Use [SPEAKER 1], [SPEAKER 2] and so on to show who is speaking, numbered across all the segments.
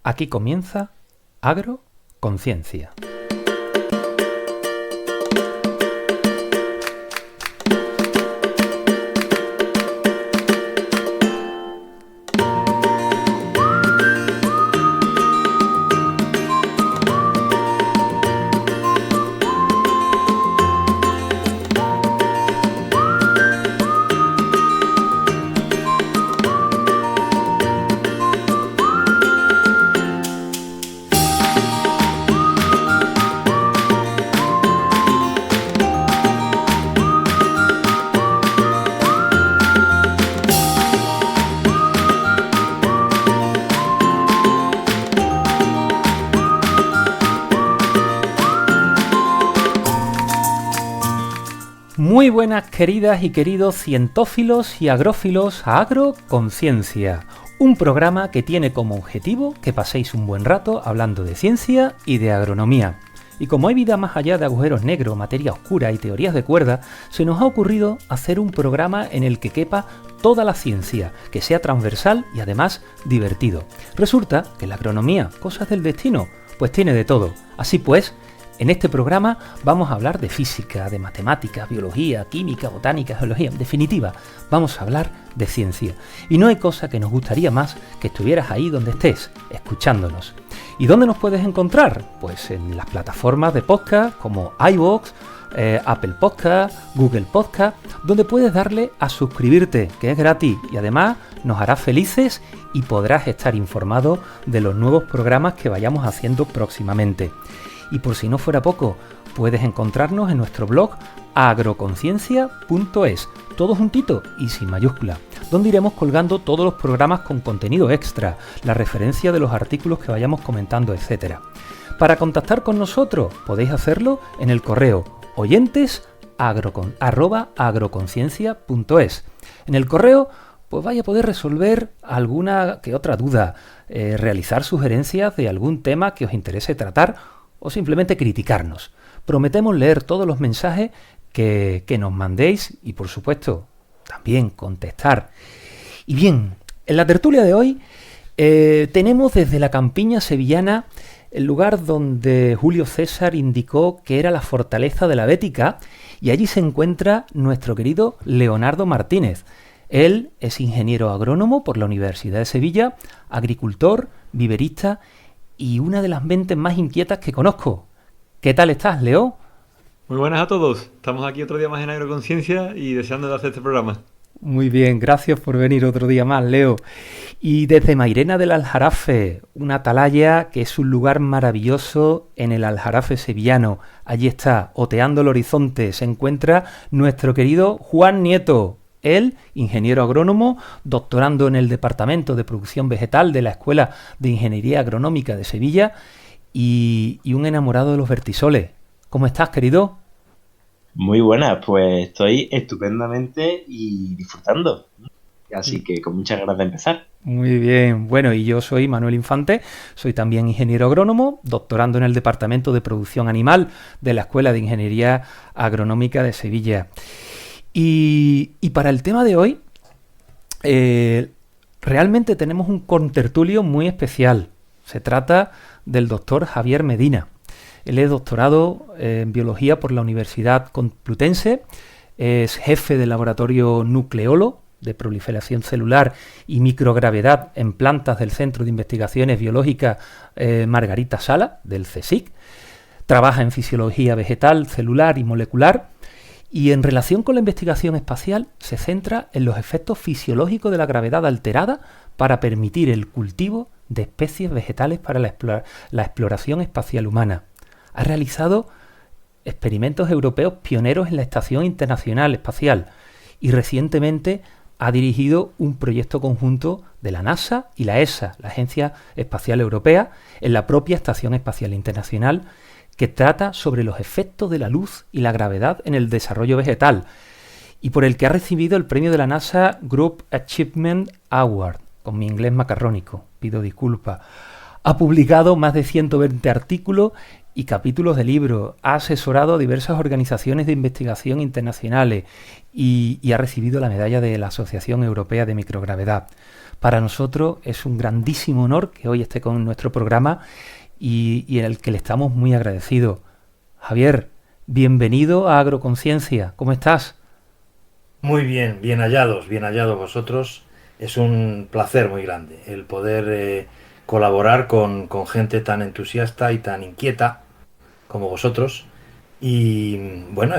[SPEAKER 1] Aquí comienza Agroconciencia. Muy buenas queridas y queridos cientófilos y agrófilos a Agroconciencia, un programa que tiene como objetivo que paséis un buen rato hablando de ciencia y de agronomía. Y como hay vida más allá de agujeros negros, materia oscura y teorías de cuerda, se nos ha ocurrido hacer un programa en el que quepa toda la ciencia, que sea transversal y además divertido. Resulta que la agronomía, cosas del destino, pues tiene de todo. Así pues, en este programa vamos a hablar de física, de matemáticas, biología, química, botánica, geología. En definitiva, vamos a hablar de ciencia. Y no hay cosa que nos gustaría más que estuvieras ahí donde estés, escuchándonos. ¿Y dónde nos puedes encontrar? Pues en las plataformas de podcast como iVoox, Apple Podcast, Google Podcast, donde puedes darle a suscribirte, que es gratis, y además nos hará felices y podrás estar informado de los nuevos programas que vayamos haciendo próximamente. Y por si no fuera poco, puedes encontrarnos en nuestro blog agroconciencia.es, todo juntito y sin mayúscula, donde iremos colgando todos los programas con contenido extra, la referencia de los artículos que vayamos comentando, etc. Para contactar con nosotros podéis hacerlo en el correo oyentes@agroconciencia.es. En el correo pues vais a poder resolver alguna que otra duda, realizar sugerencias de algún tema que os interese tratar o simplemente criticarnos. Prometemos leer todos los mensajes que nos mandéis y, por supuesto, también contestar. Y bien, en la tertulia de hoy tenemos desde la campiña sevillana el lugar donde Julio César indicó que era la fortaleza de la Bética, y allí se encuentra nuestro querido Leonardo Martínez. Él es ingeniero agrónomo por la Universidad de Sevilla, agricultor, viverista y una de las mentes más inquietas que conozco. ¿Qué tal estás, Leo?
[SPEAKER 2] Muy buenas a todos. Estamos aquí otro día más en Agroconciencia y deseando de hacer este programa.
[SPEAKER 1] Muy bien, gracias por venir otro día más, Leo. Y desde Mairena del Aljarafe, una atalaya que es un lugar maravilloso en el Aljarafe sevillano. Allí está, oteando el horizonte, se encuentra nuestro querido Juan Nieto. Él, ingeniero agrónomo, doctorando en el Departamento de Producción Vegetal de la Escuela de Ingeniería Agronómica de Sevilla y un enamorado de los vertisoles. ¿Cómo estás, querido?
[SPEAKER 3] Muy buenas, pues estoy estupendamente y disfrutando. Así que con muchas ganas de empezar.
[SPEAKER 1] Muy bien. Bueno, y yo soy Manuel Infante, soy también ingeniero agrónomo, doctorando en el Departamento de Producción Animal de la Escuela de Ingeniería Agronómica de Sevilla. Y para el tema de hoy, realmente tenemos un contertulio muy especial. Se trata del doctor Javier Medina. Él es doctorado en biología por la Universidad Complutense, es jefe del laboratorio nucleolo de proliferación celular y microgravedad en plantas del Centro de Investigaciones Biológicas Margarita Sala, del CSIC. Trabaja en fisiología vegetal, celular y molecular. Y en relación con la investigación espacial se centra en los efectos fisiológicos de la gravedad alterada para permitir el cultivo de especies vegetales para la exploración espacial humana. Ha realizado experimentos europeos pioneros en la Estación Internacional Espacial y recientemente ha dirigido un proyecto conjunto de la NASA y la ESA, la Agencia Espacial Europea, en la propia Estación Espacial Internacional, que trata sobre los efectos de la luz y la gravedad en el desarrollo vegetal, y por el que ha recibido el premio de la NASA Group Achievement Award, con mi inglés macarrónico, pido disculpas. Ha publicado más de 120 artículos y capítulos de libros, ha asesorado a diversas organizaciones de investigación internacionales y ha recibido la medalla de la Asociación Europea de Microgravedad. Para nosotros es un grandísimo honor que hoy esté con nuestro programa y en el que le estamos muy agradecidos. Javier, bienvenido a Agroconciencia. ¿Cómo estás?
[SPEAKER 4] Muy bien, bien hallados vosotros. Es un placer muy grande el poder colaborar con gente tan entusiasta y tan inquieta como vosotros. Y bueno,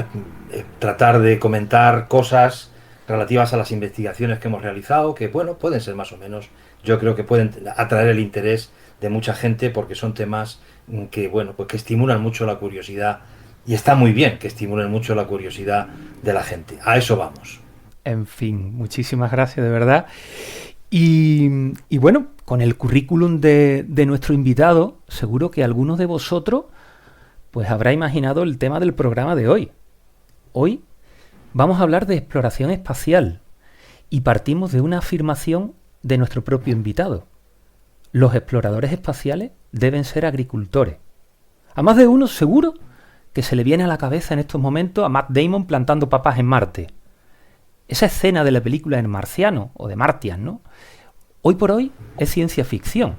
[SPEAKER 4] tratar de comentar cosas relativas a las investigaciones que hemos realizado, que bueno, pueden ser más o menos, yo creo que pueden atraer el interés de mucha gente porque son temas que bueno, pues que estimulan mucho la curiosidad y está muy bien que estimulen mucho la curiosidad de la gente. A eso vamos.
[SPEAKER 1] En fin, muchísimas gracias de verdad. Y bueno, con el currículum de nuestro invitado, seguro que algunos de vosotros pues habrá imaginado el tema del programa de hoy. Hoy vamos a hablar de exploración espacial y partimos de una afirmación de nuestro propio invitado. Los exploradores espaciales deben ser agricultores. A más de uno seguro que se le viene a la cabeza en estos momentos a Matt Damon plantando papas en Marte. Esa escena de la película El Marciano o de Martian, ¿no? Hoy por hoy es ciencia ficción.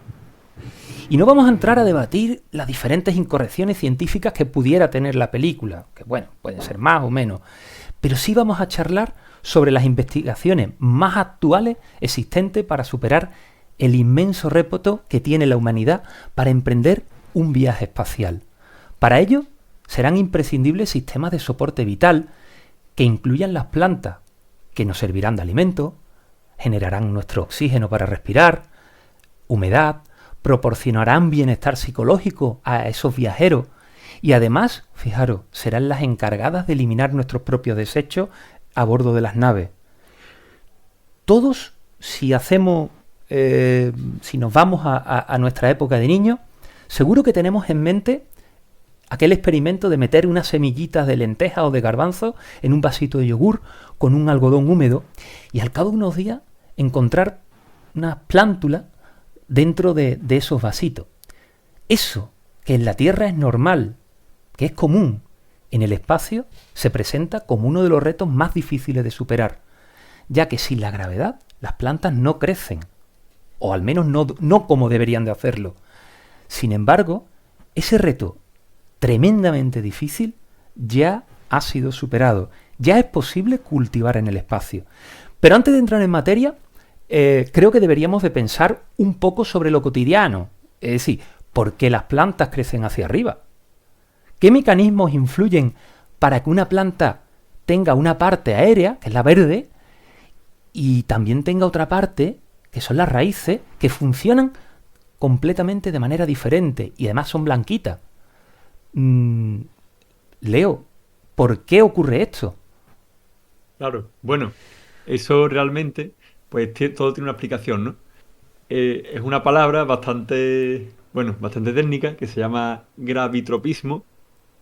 [SPEAKER 1] Y no vamos a entrar a debatir las diferentes incorrecciones científicas que pudiera tener la película, que bueno, pueden ser más o menos, pero sí vamos a charlar sobre las investigaciones más actuales existentes para superar el inmenso reto que tiene la humanidad para emprender un viaje espacial. Para ello serán imprescindibles sistemas de soporte vital que incluyan las plantas, que nos servirán de alimento, generarán nuestro oxígeno para respirar, humedad, proporcionarán bienestar psicológico a esos viajeros y además, fijaros, serán las encargadas de eliminar nuestros propios desechos a bordo de las naves. Todos, si nos vamos a nuestra época de niños, seguro que tenemos en mente aquel experimento de meter unas semillitas de lenteja o de garbanzo en un vasito de yogur con un algodón húmedo y al cabo de unos días encontrar unas plántulas dentro de esos vasitos. Eso que en la Tierra es normal, que es común, en el espacio se presenta como uno de los retos más difíciles de superar, ya que sin la gravedad las plantas no crecen, o al menos no como deberían de hacerlo. Sin embargo, ese reto tremendamente difícil ya ha sido superado, ya es posible cultivar en el espacio. Pero antes de entrar en materia, creo que deberíamos de pensar un poco sobre lo cotidiano, es decir, ¿por qué las plantas crecen hacia arriba? ¿Qué mecanismos influyen para que una planta tenga una parte aérea, que es la verde, y también tenga otra parte, que son las raíces, que funcionan completamente de manera diferente y además son blanquitas? Leo, ¿por qué ocurre esto?
[SPEAKER 2] Claro, bueno, eso realmente, pues todo tiene una explicación, ¿no? Es una palabra bastante técnica que se llama gravitropismo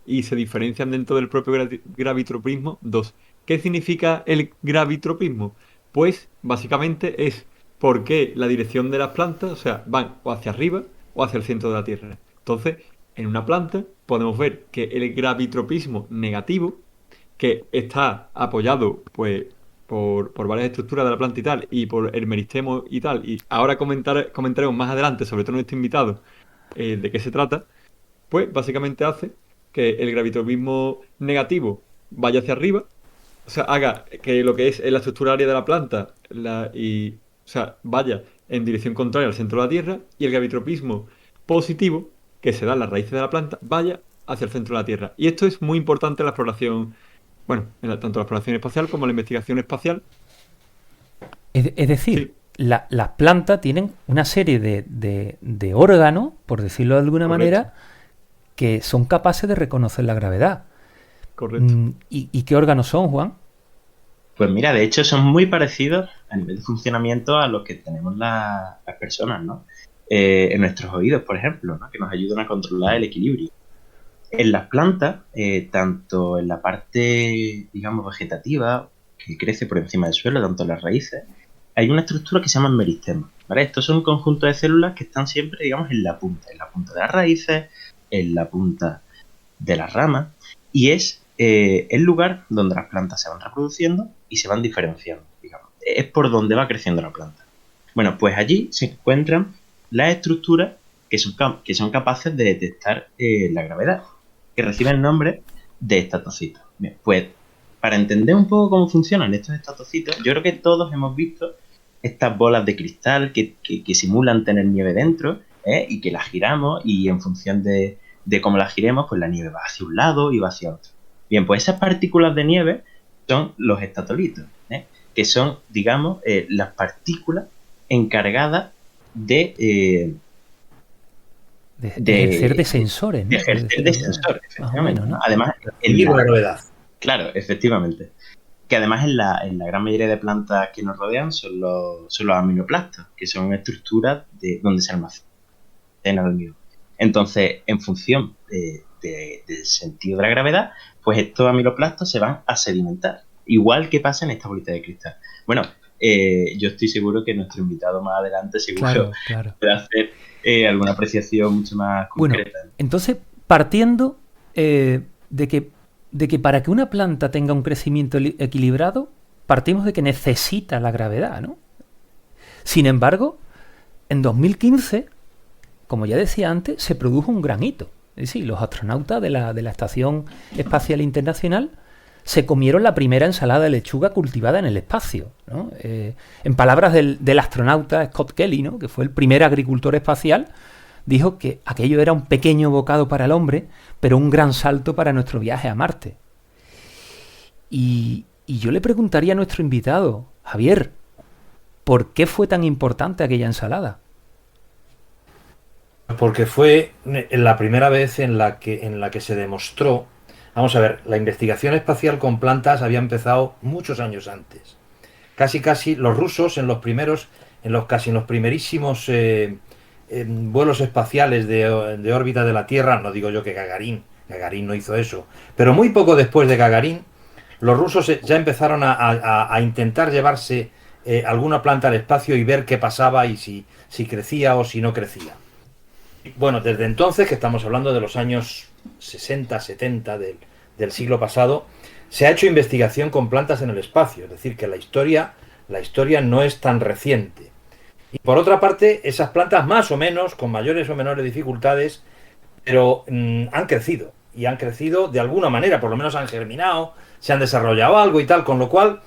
[SPEAKER 2] y se diferencian dentro del propio gravitropismo dos. ¿Qué significa el gravitropismo? Pues básicamente es por qué la dirección de las plantas, o sea, van o hacia arriba o hacia el centro de la Tierra. Entonces, en una planta podemos ver que el gravitropismo negativo, que está apoyado pues por varias estructuras de la planta y tal, y por el meristemo y tal, y ahora comentaremos más adelante, sobre todo nuestro invitado, de qué se trata, pues básicamente hace que el gravitropismo negativo vaya hacia arriba, o sea, haga que lo que es la estructura área de la planta o sea, vaya en dirección contraria al centro de la Tierra, y el gravitropismo positivo, que se da en las raíces de la planta, vaya hacia el centro de la Tierra. Y esto es muy importante en la exploración, bueno, tanto la exploración espacial como la investigación espacial.
[SPEAKER 1] Es decir,
[SPEAKER 2] Sí,
[SPEAKER 1] las plantas tienen una serie de órganos, por decirlo de alguna
[SPEAKER 2] correcto,
[SPEAKER 1] manera, que son capaces de reconocer la gravedad.
[SPEAKER 2] correcto.
[SPEAKER 1] ¿Y qué órganos son, Juan?
[SPEAKER 3] Pues mira, de hecho son muy parecidos a nivel de funcionamiento a los que tenemos las personas, ¿no? En nuestros oídos, por ejemplo, ¿no? Que nos ayudan a controlar el equilibrio. En las plantas, tanto en la parte, digamos, vegetativa, que crece por encima del suelo, tanto en las raíces, hay una estructura que se llama meristema. ¿vale? Estos son un conjunto de células que están siempre, digamos, en la punta de las raíces, en la punta de las ramas, y es el lugar donde las plantas se van reproduciendo y se van diferenciando, digamos. Es por donde va creciendo la planta. Bueno, pues allí se encuentran las estructuras que son capaces de detectar la gravedad, que reciben el nombre de estatocitos. Bien, pues para entender un poco cómo funcionan estos estatocitos, yo creo que todos hemos visto estas bolas de cristal que simulan tener nieve dentro, y que las giramos, y en función de cómo las giremos, pues la nieve va hacia un lado y va hacia otro. Bien, pues esas partículas de nieve son los estatolitos, que son, digamos, las partículas encargadas de
[SPEAKER 1] ejercer de sensores, ¿no?
[SPEAKER 3] De ejercer de sensores, efectivamente.
[SPEAKER 1] ¿no?
[SPEAKER 3] Además,
[SPEAKER 4] la gravedad.
[SPEAKER 3] Claro, efectivamente. Que además en la gran mayoría de plantas que nos rodean son los aminoplastos, que son estructuras donde se almacena el almidón. Entonces, en función del sentido de la gravedad, pues estos aminoplastos se van a sedimentar, igual que pasa en esta bolita de cristal. Bueno, yo estoy seguro que nuestro invitado más adelante seguro puede hacer alguna apreciación mucho más concreta.
[SPEAKER 1] Bueno, entonces, partiendo de que para que una planta tenga un crecimiento equilibrado, partimos de que necesita la gravedad, ¿no? Sin embargo, en 2015, como ya decía antes, se produjo un gran hito. Es decir, los astronautas de la Estación Espacial Internacional se comieron la primera ensalada de lechuga cultivada en el espacio, ¿no? En palabras del astronauta Scott Kelly, ¿no?, que fue el primer agricultor espacial, dijo que aquello era un pequeño bocado para el hombre, pero un gran salto para nuestro viaje a Marte. Y yo le preguntaría a nuestro invitado, Javier, ¿por qué fue tan importante aquella ensalada?
[SPEAKER 4] Porque fue la primera vez en la que se demostró. Vamos a ver, la investigación espacial con plantas había empezado muchos años antes. Casi los rusos en los primerísimos vuelos espaciales de órbita de la Tierra, no digo yo que Gagarin no hizo eso, pero muy poco después de Gagarin, los rusos ya empezaron a intentar llevarse alguna planta al espacio y ver qué pasaba y si crecía o si no crecía. Bueno, desde entonces, que estamos hablando de los años 60, 70 del siglo pasado, se ha hecho investigación con plantas en el espacio, es decir, que la historia no es tan reciente. Y por otra parte, esas plantas más o menos, con mayores o menores dificultades, pero han crecido, y han crecido de alguna manera, por lo menos han germinado, se han desarrollado algo y tal, con lo cual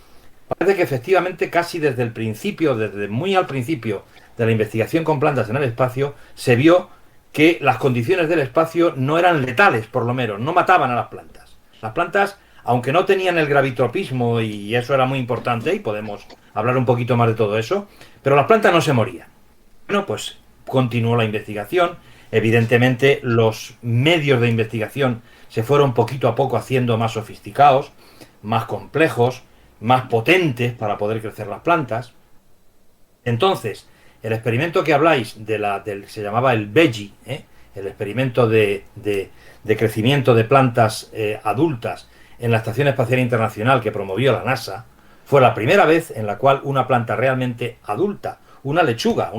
[SPEAKER 4] parece que efectivamente casi desde el principio, desde muy al principio de la investigación con plantas en el espacio, se vio que las condiciones del espacio no eran letales, por lo menos, no mataban a las plantas. Las plantas, aunque no tenían el gravitropismo, y eso era muy importante, y podemos hablar un poquito más de todo eso, pero las plantas no se morían. Bueno, pues continuó la investigación. Evidentemente, los medios de investigación se fueron poquito a poco haciendo más sofisticados, más complejos, más potentes para poder crecer las plantas. Entonces, el experimento que habláis se llamaba el BEGI, el experimento de crecimiento de plantas adultas en la Estación Espacial Internacional que promovió la NASA, fue la primera vez en la cual una planta realmente adulta, una lechuga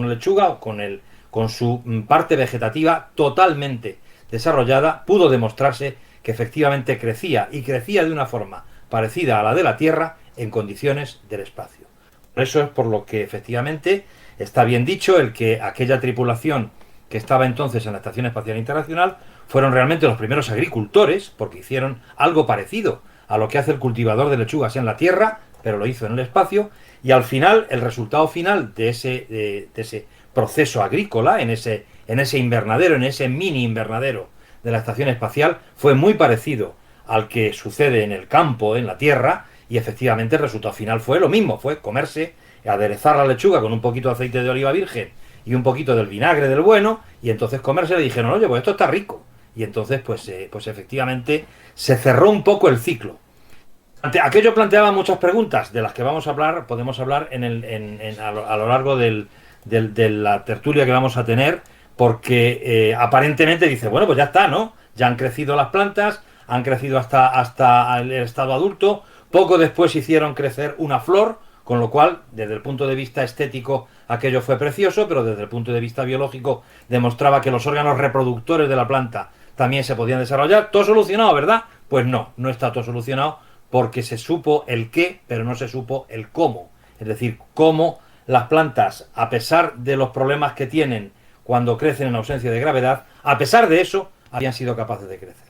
[SPEAKER 4] con su parte vegetativa totalmente desarrollada, pudo demostrarse que efectivamente crecía, y crecía de una forma parecida a la de la Tierra en condiciones del espacio. Por eso es por lo que efectivamente está bien dicho el que aquella tripulación que estaba entonces en la Estación Espacial Internacional fueron realmente los primeros agricultores, porque hicieron algo parecido a lo que hace el cultivador de lechugas en la Tierra, pero lo hizo en el espacio, y al final, el resultado final de ese proceso agrícola, en ese invernadero, en ese mini invernadero de la Estación Espacial, fue muy parecido al que sucede en el campo, en la Tierra, y efectivamente el resultado final fue lo mismo, fue comerse, aderezar la lechuga con un poquito de aceite de oliva virgen y un poquito del vinagre del bueno, y entonces comerse, le dijeron, oye, pues esto está rico. Y entonces, pues efectivamente, se cerró un poco el ciclo. Aquello planteaba muchas preguntas, de las que vamos a hablar, podemos hablar a lo largo de la tertulia que vamos a tener, porque aparentemente dice, bueno, pues ya está, ¿no? Ya han crecido las plantas, han crecido hasta el estado adulto, poco después hicieron crecer una flor, Con lo cual, desde el punto de vista estético, aquello fue precioso, pero desde el punto de vista biológico demostraba que los órganos reproductores de la planta también se podían desarrollar. Todo solucionado, ¿verdad? Pues no, no está todo solucionado porque se supo el qué, pero no se supo el cómo. Es decir, cómo las plantas, a pesar de los problemas que tienen cuando crecen en ausencia de gravedad, a pesar de eso, habían sido capaces de crecer.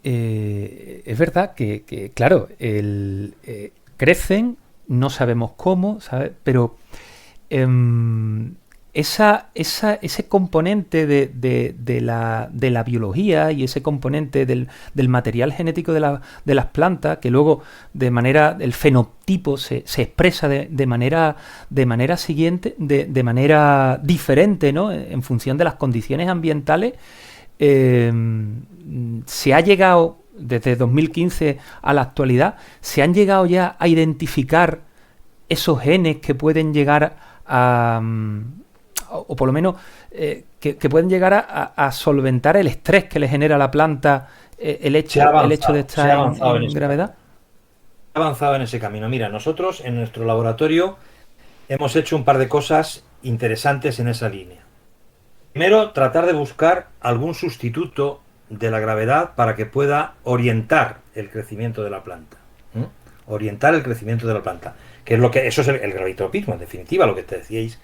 [SPEAKER 1] Es verdad que claro, crecen, no sabemos cómo, ¿sabes? Pero ese componente de la biología y ese componente del material genético de las plantas, que luego de manera, el fenotipo se expresa de manera siguiente, de manera diferente, ¿no? En función de las condiciones ambientales, se ha llegado, desde 2015 a la actualidad, se han llegado ya a identificar esos genes que pueden llegar a... o por lo menos que pueden llegar a solventar el estrés que le genera a la planta el hecho de estar en gravedad.
[SPEAKER 4] Ha avanzado en ese camino. Mira, nosotros en nuestro laboratorio hemos hecho un par de cosas interesantes en esa línea. Primero, tratar de buscar algún sustituto de la gravedad para que pueda orientar el crecimiento de la planta. Orientar el crecimiento de la planta. Que es lo que, eso es el gravitropismo, en definitiva, lo que te decíais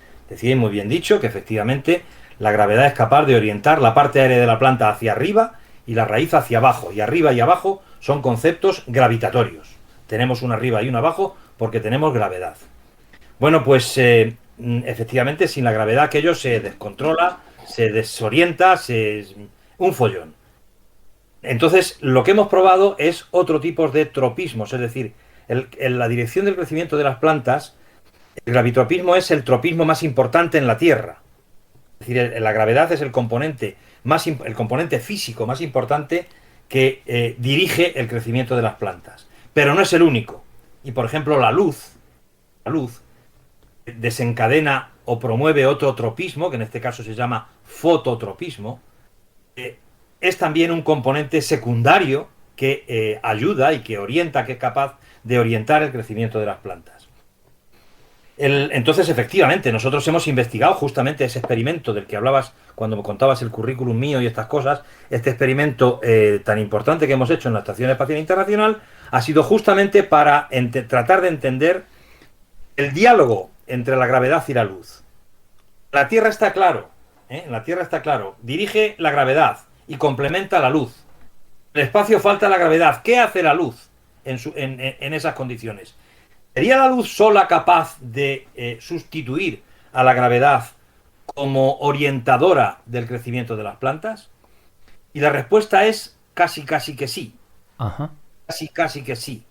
[SPEAKER 4] muy bien dicho, que efectivamente la gravedad es capaz de orientar la parte aérea de la planta hacia arriba y la raíz hacia abajo. Y arriba y abajo son conceptos gravitatorios. Tenemos un arriba y un abajo porque tenemos gravedad. Bueno, pues efectivamente sin la gravedad aquello se descontrola, se desorienta, un follón. Entonces lo que hemos probado es otro tipo de tropismos, es decir, en la dirección del crecimiento de las plantas. El gravitropismo es el tropismo más importante en la Tierra. Es decir, la gravedad es el componente físico más importante que dirige el crecimiento de las plantas. Pero no es el único. Y por ejemplo, la luz desencadena o promueve otro tropismo, que en este caso se llama fototropismo. Es también un componente secundario que ayuda y que orienta, que es capaz de orientar el crecimiento de las plantas. Entonces, efectivamente, nosotros hemos investigado justamente ese experimento del que hablabas cuando me contabas el currículum mío y estas cosas. Este experimento tan importante que hemos hecho en la Estación Espacial Internacional ha sido justamente para tratar de entender el diálogo entre la gravedad y la luz. La Tierra está claro, la Tierra está claro, dirige la gravedad y complementa la luz. En el espacio falta la gravedad. ¿Qué hace la luz en esas condiciones? ¿Sería la luz sola capaz de sustituir a la gravedad como orientadora del crecimiento de las plantas? Y la respuesta es casi que sí.
[SPEAKER 1] Ajá.
[SPEAKER 4] Casi que sí.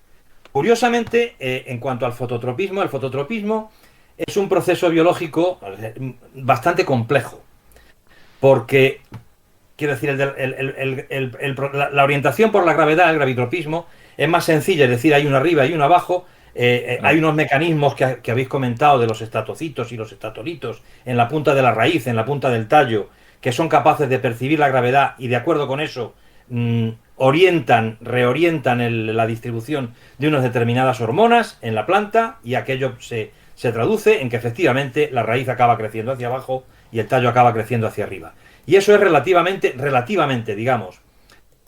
[SPEAKER 4] Curiosamente, en cuanto al fototropismo, el fototropismo es un proceso biológico bastante complejo. Porque, quiero decir, la orientación por la gravedad, el gravitropismo, es más sencilla, es decir, hay uno arriba y uno abajo. Hay unos mecanismos que habéis comentado de los estatocitos y los estatolitos en la punta de la raíz, en la punta del tallo, que son capaces de percibir la gravedad y de acuerdo con eso reorientan la distribución de unas determinadas hormonas en la planta y aquello se traduce en que efectivamente la raíz acaba creciendo hacia abajo y el tallo acaba creciendo hacia arriba. Y eso es relativamente, digamos,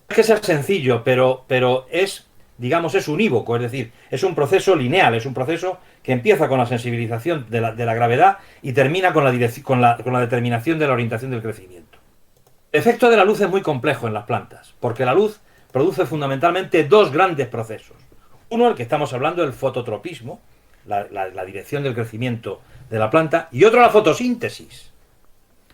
[SPEAKER 4] es que sea sencillo, pero es, digamos, es unívoco, es decir, es un proceso lineal, es un proceso que empieza con la sensibilización de la gravedad y termina con la determinación de la orientación del crecimiento. El efecto de la luz es muy complejo en las plantas, porque la luz produce fundamentalmente dos grandes procesos. Uno, el que estamos hablando, el fototropismo, la dirección del crecimiento de la planta, y otro, la fotosíntesis.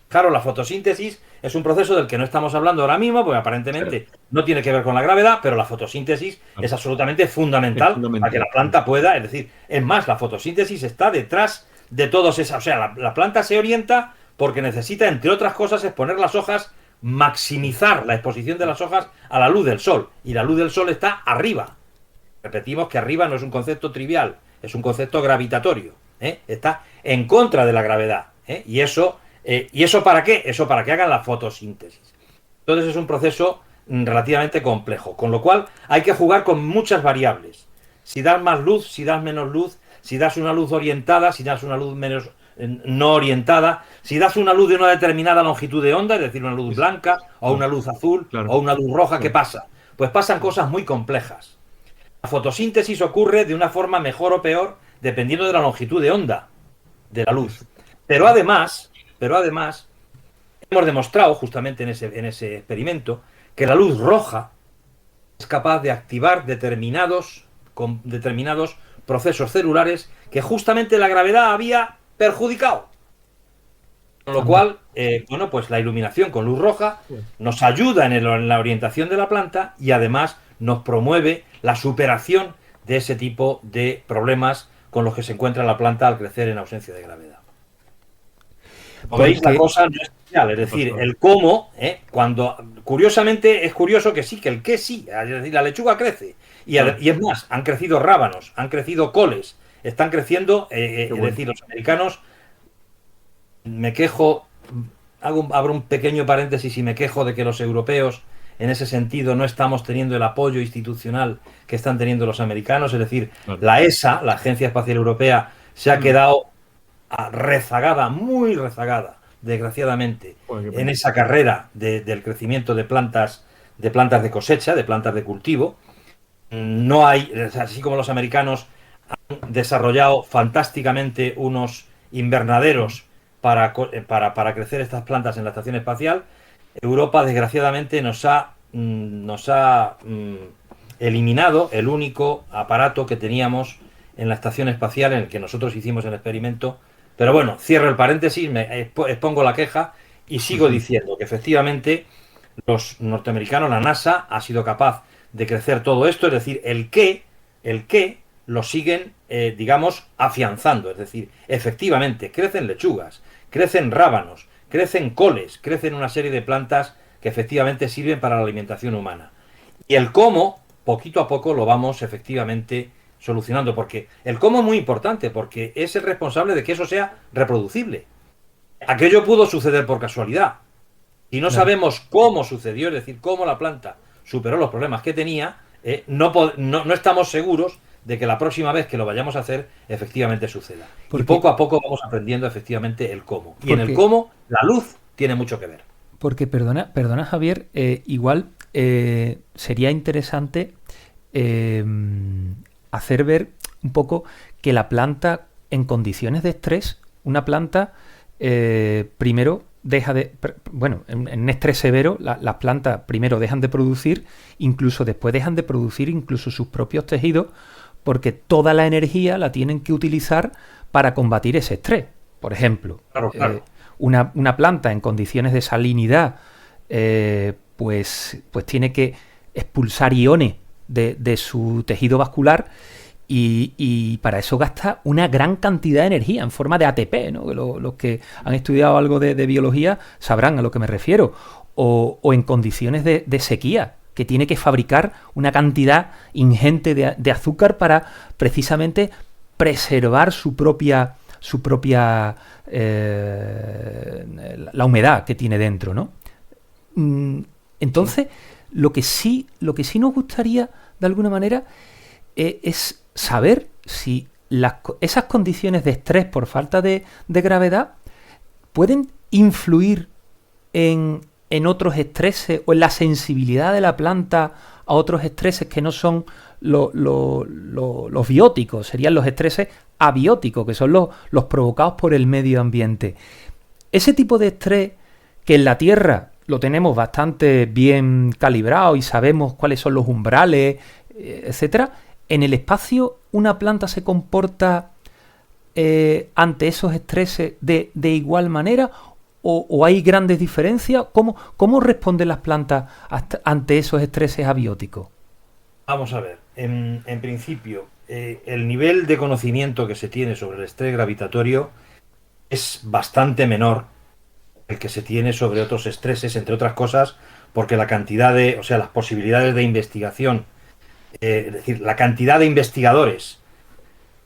[SPEAKER 4] Claro, la fotosíntesis es un proceso del que no estamos hablando ahora mismo, porque aparentemente no tiene que ver con la gravedad, pero la fotosíntesis es absolutamente fundamental para que la planta pueda, es decir, es más, la fotosíntesis está detrás de todos esas, o sea, la planta se orienta porque necesita, entre otras cosas, exponer las hojas, maximizar la exposición de las hojas a la luz del sol, y la luz del sol está arriba. Repetimos que arriba no es un concepto trivial, es un concepto gravitatorio, está en contra de la gravedad, ¿y eso para qué? Eso para que hagan la fotosíntesis. Entonces es un proceso relativamente complejo, con lo cual hay que jugar con muchas variables. Si das más luz, si das menos luz, si das una luz orientada, si das una luz menos no orientada, si das una luz de una determinada longitud de onda, es decir, una luz blanca o una luz azul o una luz roja, ¿qué pasa? Pues pasan cosas muy complejas. La fotosíntesis ocurre de una forma mejor o peor dependiendo de la longitud de onda de la luz. Pero además hemos demostrado justamente en ese experimento que la luz roja es capaz de activar determinados procesos celulares que justamente la gravedad había perjudicado. Con lo cual, bueno, pues la iluminación con luz roja nos ayuda en la orientación de la planta y además nos promueve la superación de ese tipo de problemas con los que se encuentra la planta al crecer en ausencia de gravedad. Como veis, la cosa no es especial, es decir, el cómo, cuando curiosamente es curioso que sí, que el qué sí, es decir, la lechuga crece y es más, han crecido rábanos, han crecido coles, están creciendo, es decir, los americanos, me quejo, abro un pequeño paréntesis y me quejo de que los europeos en ese sentido no estamos teniendo el apoyo institucional que están teniendo los americanos, es decir, la ESA, la Agencia Espacial Europea, se ha quedado rezagada, muy rezagada, desgraciadamente, en esa carrera del crecimiento de plantas de cosecha, de plantas de cultivo. No hay, así como los americanos han desarrollado fantásticamente unos invernaderos para crecer estas plantas en la estación espacial, Europa desgraciadamente nos ha eliminado el único aparato que teníamos en la estación espacial en el que nosotros hicimos el experimento. Pero bueno, cierro el paréntesis, me expongo la queja y sigo diciendo que efectivamente los norteamericanos, la NASA, ha sido capaz de crecer todo esto, es decir, el qué lo siguen, digamos, afianzando. Es decir, efectivamente, crecen lechugas, crecen rábanos, crecen coles, crecen una serie de plantas que efectivamente sirven para la alimentación humana. Y el cómo, poquito a poco, lo vamos efectivamente solucionando, porque el cómo es muy importante, porque es el responsable de que eso sea reproducible. Aquello pudo suceder por casualidad. Si no sabemos cómo sucedió, es decir, cómo la planta superó los problemas que tenía, no estamos seguros de que la próxima vez que lo vayamos a hacer, efectivamente suceda. Y poco a poco vamos aprendiendo efectivamente el cómo. Y en el cómo, la luz tiene mucho que ver.
[SPEAKER 1] Porque, perdona Javier, igual sería interesante hacer ver un poco que la planta en condiciones de estrés, una planta primero deja de... Bueno, en estrés severo las plantas primero dejan de producir, incluso después dejan de producir incluso sus propios tejidos, porque toda la energía la tienen que utilizar para combatir ese estrés. Por ejemplo, claro. Una planta en condiciones de salinidad pues tiene que expulsar iones de su tejido vascular y para eso gasta una gran cantidad de energía en forma de ATP, ¿no? Los que han estudiado algo de biología sabrán a lo que me refiero. O en condiciones de sequía, que tiene que fabricar una cantidad ingente de azúcar para precisamente preservar su propia la humedad que tiene dentro, ¿no? Entonces, lo que sí nos gustaría de alguna manera es saber si esas condiciones de estrés por falta de gravedad pueden influir en otros estreses o en la sensibilidad de la planta a otros estreses que no son los bióticos, serían los estreses abióticos, que son los provocados por el medio ambiente. Ese tipo de estrés que en la Tierra lo tenemos bastante bien calibrado y sabemos cuáles son los umbrales, etcétera, en el espacio una planta se comporta ante esos estreses de igual manera o hay grandes diferencias. ¿Cómo responden las plantas ante esos estreses abióticos?
[SPEAKER 4] Vamos a ver, en principio, el nivel de conocimiento que se tiene sobre el estrés gravitatorio es bastante menor el que se tiene sobre otros estreses, entre otras cosas, porque la cantidad las posibilidades de investigación, es decir, la cantidad de investigadores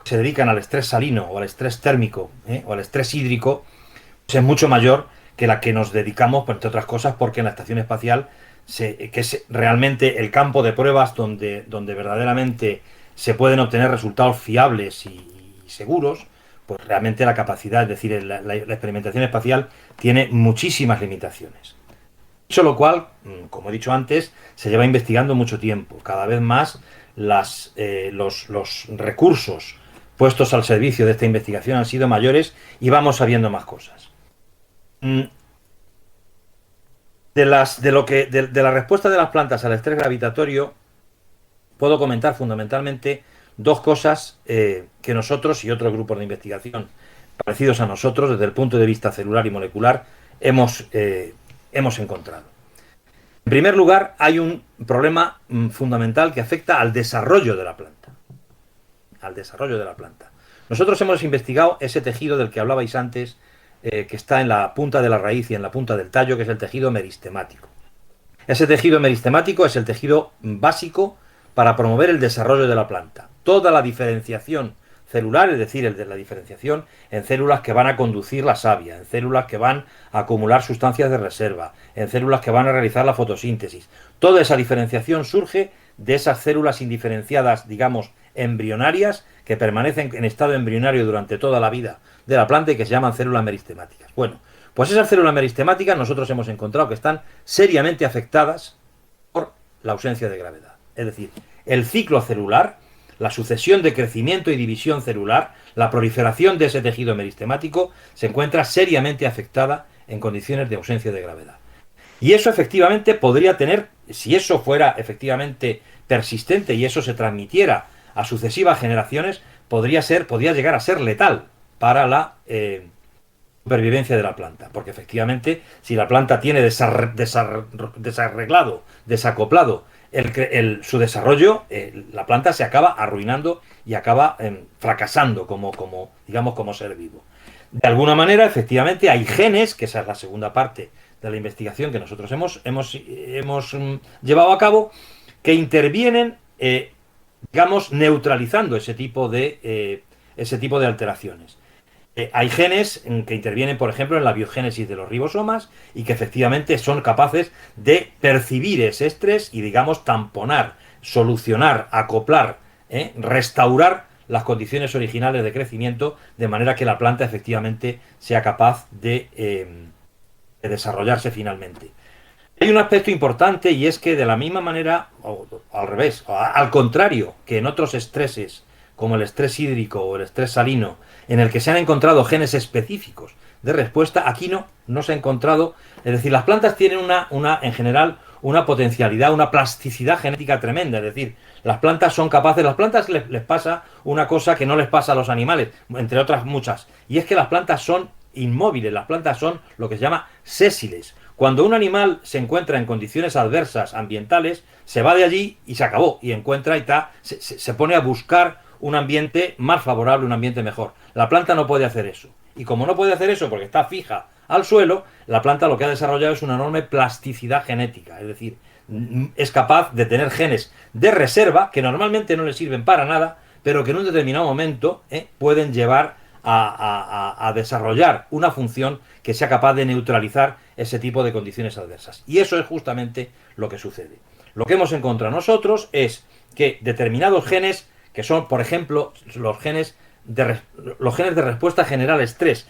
[SPEAKER 4] que se dedican al estrés salino o al estrés térmico o al estrés hídrico, pues es mucho mayor que la que nos dedicamos, entre otras cosas, porque en la estación espacial, que es realmente el campo de pruebas donde verdaderamente se pueden obtener resultados fiables y y seguros, pues realmente la capacidad, es decir, la experimentación espacial tiene muchísimas limitaciones. Dicho lo cual, como he dicho antes, se lleva investigando mucho tiempo. Cada vez más los recursos puestos al servicio de esta investigación han sido mayores y vamos sabiendo más cosas. De la respuesta de las plantas al estrés gravitatorio, puedo comentar fundamentalmente dos cosas que nosotros y otros grupos de investigación parecidos a nosotros, desde el punto de vista celular y molecular, hemos encontrado. En primer lugar, hay un problema fundamental que afecta al desarrollo de la planta. Al desarrollo de la planta. Nosotros hemos investigado ese tejido del que hablabais antes, que está en la punta de la raíz y en la punta del tallo, que es el tejido meristemático. Ese tejido meristemático es el tejido básico para promover el desarrollo de la planta. Toda la diferenciación celular, es decir, el de la diferenciación en células que van a conducir la savia, en células que van a acumular sustancias de reserva, en células que van a realizar la fotosíntesis. Toda esa diferenciación surge de esas células indiferenciadas, digamos, embrionarias, que permanecen en estado embrionario durante toda la vida de la planta y que se llaman células meristemáticas. Bueno, pues esas células meristemáticas nosotros hemos encontrado que están seriamente afectadas por la ausencia de gravedad. Es decir, el ciclo celular, la sucesión de crecimiento y división celular, la proliferación de ese tejido meristemático se encuentra seriamente afectada en condiciones de ausencia de gravedad. Y eso efectivamente podría tener, si eso fuera efectivamente persistente y eso se transmitiera a sucesivas generaciones, podría llegar a ser letal para la supervivencia de la planta. Porque efectivamente, si la planta tiene desarreglado, desacoplado su desarrollo, la planta se acaba arruinando y acaba fracasando como ser vivo. De alguna manera, efectivamente, hay genes, que esa es la segunda parte de la investigación que nosotros hemos llevado a cabo, que intervienen, neutralizando ese tipo de alteraciones. Hay genes que intervienen, por ejemplo, en la biogénesis de los ribosomas y que efectivamente son capaces de percibir ese estrés y, tamponar, solucionar, acoplar, restaurar las condiciones originales de crecimiento de manera que la planta efectivamente sea capaz de desarrollarse finalmente. Hay un aspecto importante y es que de la misma manera, o al revés, o al contrario que en otros estreses, como el estrés hídrico o el estrés salino, en el que se han encontrado genes específicos de respuesta, aquí no se ha encontrado. Es decir, las plantas tienen en general una potencialidad, una plasticidad genética tremenda. Es decir, las plantas son capaces, las plantas les pasa una cosa que no les pasa a los animales, entre otras muchas, y es que las plantas son inmóviles, las plantas son lo que se llama sésiles. Cuando un animal se encuentra en condiciones adversas ambientales, se va de allí y se acabó, y encuentra y se pone a buscar un ambiente más favorable, un ambiente mejor. La planta no puede hacer eso. Y como no puede hacer eso porque está fija al suelo, la planta lo que ha desarrollado es una enorme plasticidad genética. Es decir, es capaz de tener genes de reserva que normalmente no le sirven para nada, pero que en un determinado momento pueden llevar a desarrollar una función que sea capaz de neutralizar ese tipo de condiciones adversas. Y eso es justamente lo que sucede. Lo que hemos encontrado nosotros es que determinados genes, que son, por ejemplo, los genes de respuesta general estrés,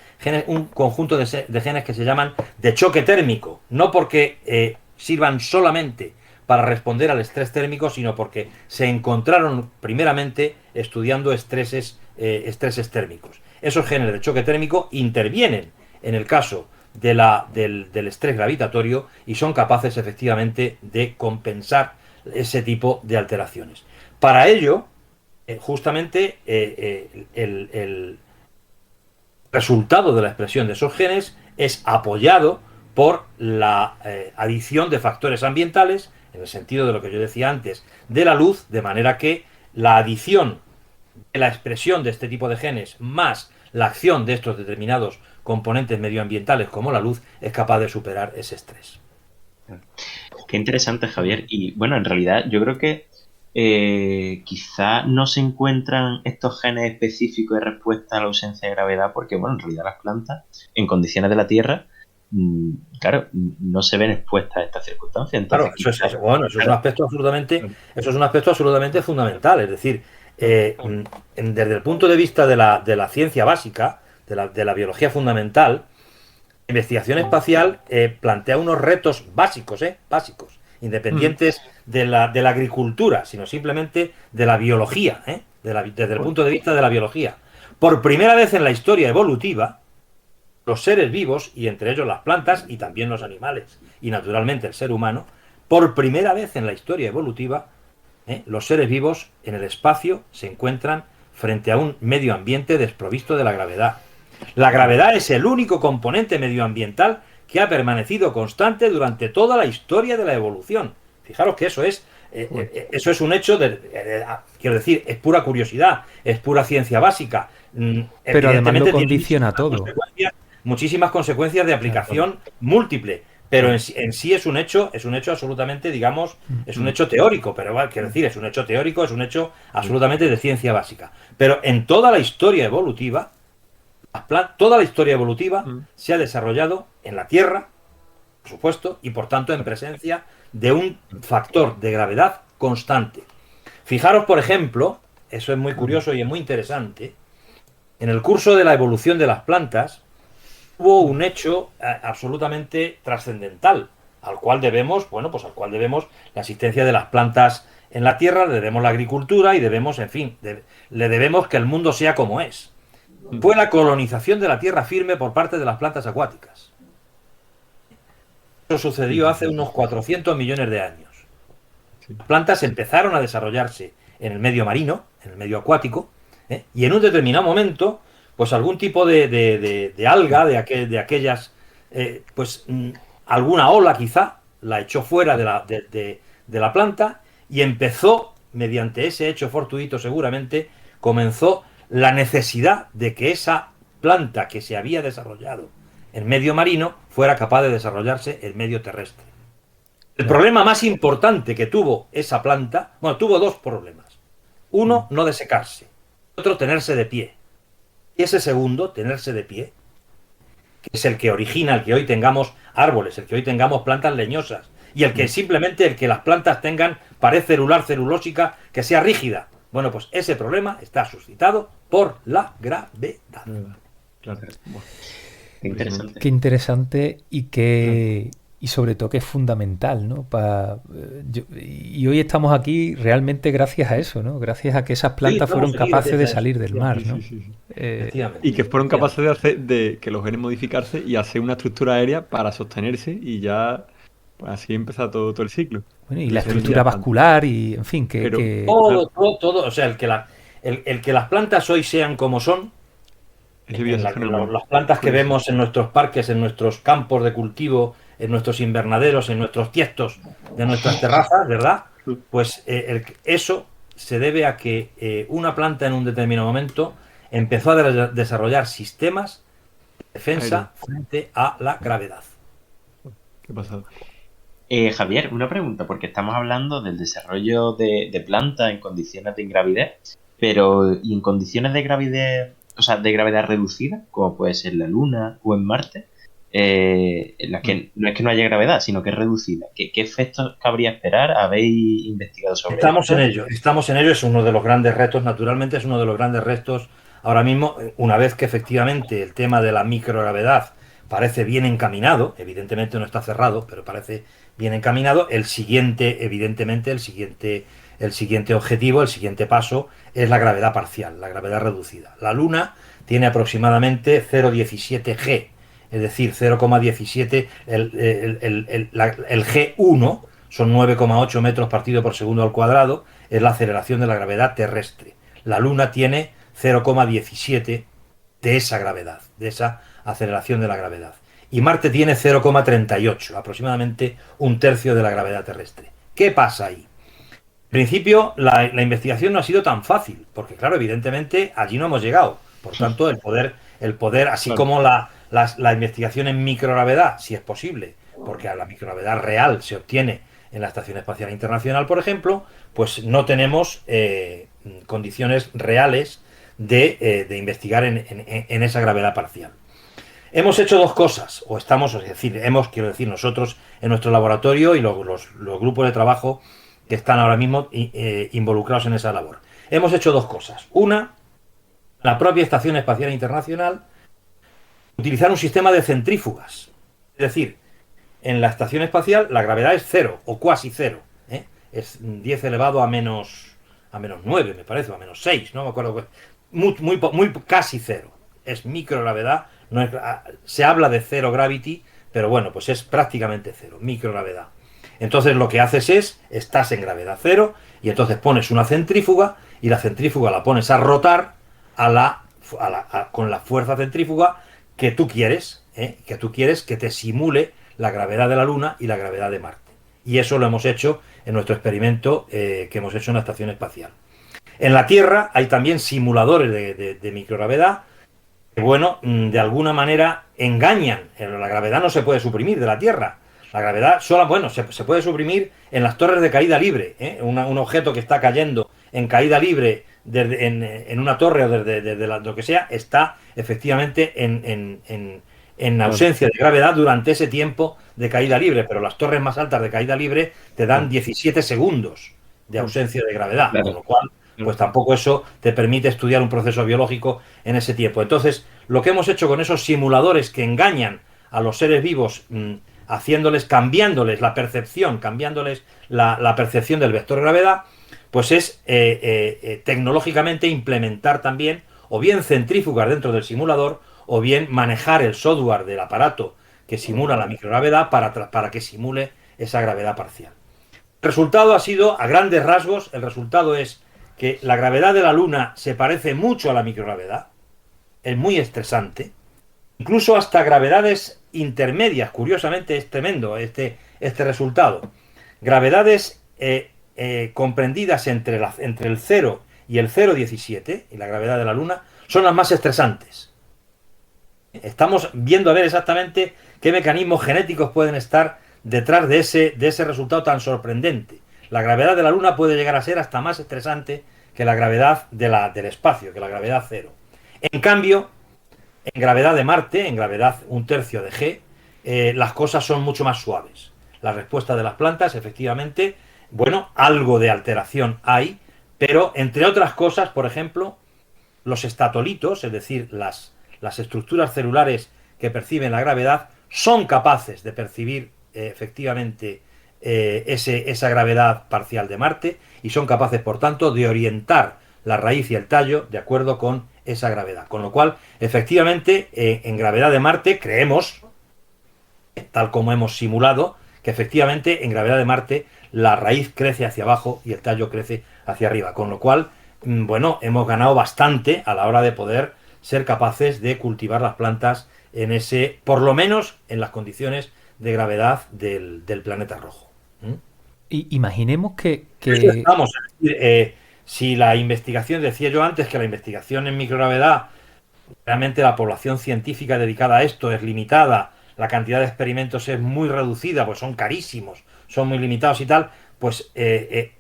[SPEAKER 4] un conjunto de genes que se llaman de choque térmico, no porque sirvan solamente para responder al estrés térmico, sino porque se encontraron primeramente estudiando estreses térmicos. Esos genes de choque térmico intervienen en el caso del estrés gravitatorio y son capaces efectivamente de compensar ese tipo de alteraciones. Para ello, justamente el resultado de la expresión de esos genes es apoyado por la adición de factores ambientales, en el sentido de lo que yo decía antes, de la luz, de manera que la adición de la expresión de este tipo de genes más la acción de estos determinados componentes medioambientales como la luz es capaz de superar ese estrés.
[SPEAKER 3] Qué interesante, Javier. Y bueno, en realidad yo creo que quizá no se encuentran estos genes específicos de respuesta a la ausencia de gravedad porque, bueno, en realidad las plantas, en condiciones de la Tierra, claro, no se ven expuestas a estas circunstancias. Entonces,
[SPEAKER 4] claro, eso es un aspecto absolutamente fundamental. Es decir, desde el punto de vista de la ciencia básica, de la biología fundamental, la investigación espacial plantea unos retos básicos, independientes de la agricultura, sino simplemente de la biología, desde el punto de vista de la biología. Por primera vez en la historia evolutiva, los seres vivos, y entre ellos las plantas y también los animales, y naturalmente el ser humano, por primera vez en la historia evolutiva, los seres vivos en el espacio se encuentran frente a un medio ambiente desprovisto de la gravedad. La gravedad es el único componente medioambiental que ha permanecido constante durante toda la historia de la evolución. Fijaros que eso es un hecho, quiero decir, es pura curiosidad, es pura ciencia básica.
[SPEAKER 1] Pero además lo condiciona todo.
[SPEAKER 4] Muchísimas consecuencias de aplicación múltiple. Pero en sí es un hecho absolutamente, digamos, es un hecho teórico, pero quiero decir, es un hecho teórico, es un hecho absolutamente de ciencia básica. Pero en toda la historia evolutiva, se ha desarrollado en la Tierra, por supuesto, y por tanto en presencia de un factor de gravedad constante. Fijaros, por ejemplo, eso es muy curioso y es muy interesante, en el curso de la evolución de las plantas, hubo un hecho absolutamente trascendental, al cual debemos la existencia de las plantas en la Tierra, le debemos la agricultura y debemos, en fin, le debemos que el mundo sea como es. Fue la colonización de la tierra firme por parte de las plantas acuáticas. Eso sucedió hace unos 400 millones de años. Las plantas empezaron a desarrollarse en el medio marino, en el medio acuático, y en un determinado momento, pues algún tipo de alga, de aquellas, alguna ola quizá, la echó fuera de la planta y empezó, mediante ese hecho fortuito seguramente, comenzó la necesidad de que esa planta que se había desarrollado en medio marino fuera capaz de desarrollarse en medio terrestre. El problema más importante que tuvo esa planta, tuvo dos problemas. Uno, no desecarse. Otro, tenerse de pie. Y ese segundo, tenerse de pie, que es el que origina el que hoy tengamos árboles, el que hoy tengamos plantas leñosas, y el que simplemente el que las plantas tengan pared celular celulósica que sea rígida. Bueno, pues ese problema está suscitado por la gravedad.
[SPEAKER 2] Claro.
[SPEAKER 1] Qué interesante y sobre todo que es fundamental, ¿no? Y hoy estamos aquí realmente gracias a eso, ¿no? Gracias a que esas plantas fueron capaces de salir del mar, ¿no?
[SPEAKER 2] Y que fueron capaces de que los genes modificarse y hacer una estructura aérea para sostenerse y ya pues así empieza todo el ciclo.
[SPEAKER 1] Bueno, y la estructura vascular y, en fin,
[SPEAKER 4] todo, o sea, el que las plantas hoy sean como son, las plantas que vemos en nuestros parques, en nuestros campos de cultivo, en nuestros invernaderos, en nuestros tiestos de nuestras terrazas, ¿verdad? Pues eso se debe a que una planta en un determinado momento empezó a desarrollar sistemas de defensa frente a la gravedad.
[SPEAKER 2] ¿Qué pasa?
[SPEAKER 3] Javier, una pregunta, porque estamos hablando del desarrollo de plantas en condiciones de ingravidez, pero ¿y en condiciones de gravidez, o sea, de gravedad reducida, como puede ser la Luna o en Marte, en las que no es que no haya gravedad, sino que es reducida? ¿Qué efectos cabría esperar? ¿Habéis investigado sobre eso?
[SPEAKER 4] Estamos en ello, es uno de los grandes retos, naturalmente es uno de los grandes retos ahora mismo, una vez que efectivamente el tema de la microgravedad parece bien encaminado, evidentemente no está cerrado, pero parece bien encaminado, el siguiente objetivo, el siguiente paso es la gravedad parcial, la gravedad reducida. La Luna tiene aproximadamente 0,17 G, es decir, 0,17, el G1 son 9,8 metros partido por segundo al cuadrado, es la aceleración de la gravedad terrestre. La Luna tiene 0,17 de esa gravedad, de esa aceleración de la gravedad. Y Marte tiene 0,38, aproximadamente un tercio de la gravedad terrestre. ¿Qué pasa ahí? En principio, la investigación no ha sido tan fácil, porque claro, evidentemente allí no hemos llegado. Por tanto, el poder, así como la investigación en microgravedad, si es posible, porque a la microgravedad real se obtiene en la Estación Espacial Internacional, por ejemplo, pues no tenemos condiciones reales de investigar en esa gravedad parcial. Hemos hecho dos cosas, quiero decir, nosotros en nuestro laboratorio y los grupos de trabajo que están ahora mismo involucrados en esa labor. hemos hecho dos cosas. Una, la propia Estación Espacial Internacional, utilizar un sistema de centrífugas. Es decir, en la estación espacial la gravedad es cero o cuasi cero. Es 10 elevado a menos 9, me parece, o a menos 6, no me acuerdo. Muy casi cero. Es microgravedad. No es, se habla de cero gravity, pero bueno, pues es prácticamente cero, microgravedad. Entonces lo que haces es, estás en gravedad cero y entonces pones una centrífuga y la centrífuga la pones a rotar con la fuerza centrífuga que tú quieres, que te simule la gravedad de la Luna y la gravedad de Marte. Y eso lo hemos hecho en nuestro experimento que hemos hecho en la estación espacial. En la Tierra hay también simuladores de microgravedad que, bueno, de alguna manera engañan. La gravedad no se puede suprimir de la Tierra. La gravedad se puede suprimir en las torres de caída libre. Un objeto que está cayendo en caída libre en una torre o desde lo que sea, está efectivamente en ausencia de gravedad durante ese tiempo de caída libre, pero las torres más altas de caída libre te dan 17 segundos de ausencia de gravedad, con lo cual pues tampoco eso te permite estudiar un proceso biológico en ese tiempo. Entonces, lo que hemos hecho con esos simuladores que engañan a los seres vivos, cambiándoles la percepción, cambiándoles la percepción del vector de gravedad, pues es tecnológicamente implementar también o bien centrífugas dentro del simulador o bien manejar el software del aparato que simula la microgravedad para que simule esa gravedad parcial. El resultado ha sido, a grandes rasgos, el resultado es que la gravedad de la Luna se parece mucho a la microgravedad, es muy estresante, incluso hasta gravedades intermedias. Curiosamente es tremendo este resultado. Gravedades comprendidas entre el 0 y el 0,17, y la gravedad de la Luna, son las más estresantes. Estamos viendo a ver exactamente qué mecanismos genéticos pueden estar detrás de ese resultado tan sorprendente. La gravedad de la Luna puede llegar a ser hasta más estresante que la gravedad del espacio, que la gravedad cero. En cambio, en gravedad de Marte, en gravedad 1/3 de G, las cosas son mucho más suaves. La respuesta de las plantas, efectivamente, bueno, algo de alteración hay, pero entre otras cosas, por ejemplo, los estatolitos, es decir, las estructuras celulares que perciben la gravedad, son capaces de percibir efectivamente esa gravedad parcial de Marte y son capaces, por tanto, de orientar la raíz y el tallo de acuerdo con esa gravedad. Con lo cual, efectivamente, en gravedad de Marte creemos, tal como hemos simulado, que efectivamente en gravedad de Marte la raíz crece hacia abajo y el tallo crece hacia arriba. Con lo cual, bueno, hemos ganado bastante a la hora de poder ser capaces de cultivar las plantas en por lo menos en las condiciones de gravedad del planeta rojo.
[SPEAKER 1] Imaginemos que...
[SPEAKER 4] Vamos, si la investigación, decía yo antes que la investigación en microgravedad, realmente la población científica dedicada a esto es limitada, la cantidad de experimentos es muy reducida, pues son carísimos, son muy limitados y tal, pues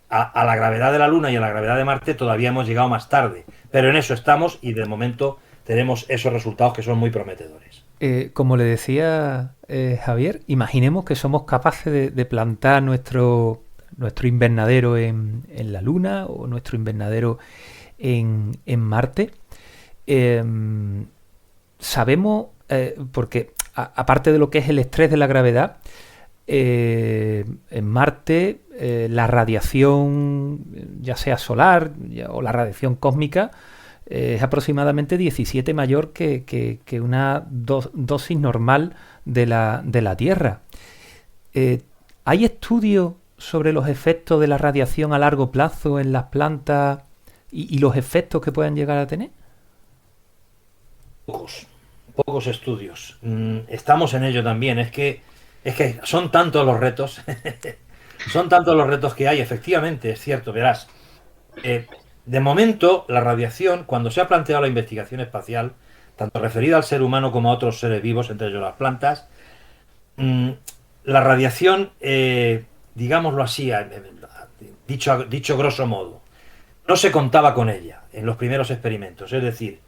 [SPEAKER 4] a la gravedad de la Luna y a la gravedad de Marte todavía hemos llegado más tarde, pero en eso estamos y de momento tenemos esos resultados que son muy prometedores.
[SPEAKER 1] Como le decía Javier, imaginemos que somos capaces de plantar nuestro invernadero en la Luna o nuestro invernadero en Marte. Sabemos, porque aparte de lo que es el estrés de la gravedad, en Marte la radiación, ya sea solar o la radiación cósmica, es aproximadamente 17 mayor que una dosis normal de la Tierra. ¿Hay estudios sobre los efectos de la radiación a largo plazo en las plantas y los efectos que puedan llegar a tener?
[SPEAKER 4] Pocos estudios. Estamos en ello también. Es que son tantos los retos. Son tantos los retos que hay. Efectivamente, es cierto, verás. De momento, la radiación, cuando se ha planteado la investigación espacial, tanto referida al ser humano como a otros seres vivos, entre ellos las plantas, la radiación, digámoslo así, dicho grosso modo, no se contaba con ella en los primeros experimentos. Es decir,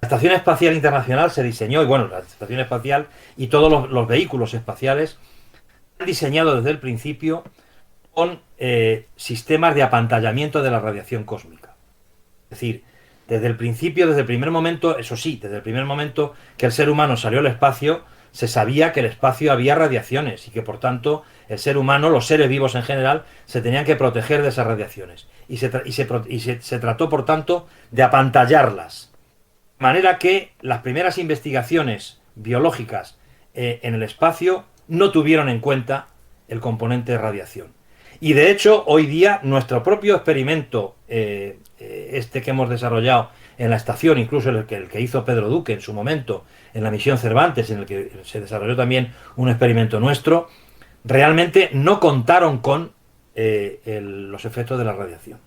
[SPEAKER 4] la Estación Espacial Internacional se diseñó, y bueno, la Estación Espacial y todos los vehículos espaciales han diseñado desde el principio con sistemas de apantallamiento de la radiación cósmica. Es decir, desde el principio, desde el primer momento, eso sí, desde el primer momento que el ser humano salió al espacio, se sabía que en el espacio había radiaciones y que por tanto el ser humano, los seres vivos en general, se tenían que proteger de esas radiaciones. Y se trató, por tanto, de apantallarlas. De manera que las primeras investigaciones biológicas en el espacio no tuvieron en cuenta el componente de radiación. Y de hecho, hoy día, nuestro propio experimento, este que hemos desarrollado en la estación, incluso el que hizo Pedro Duque en su momento, en la misión Cervantes, en el que se desarrolló también un experimento nuestro, realmente no contaron con los efectos de la radiación.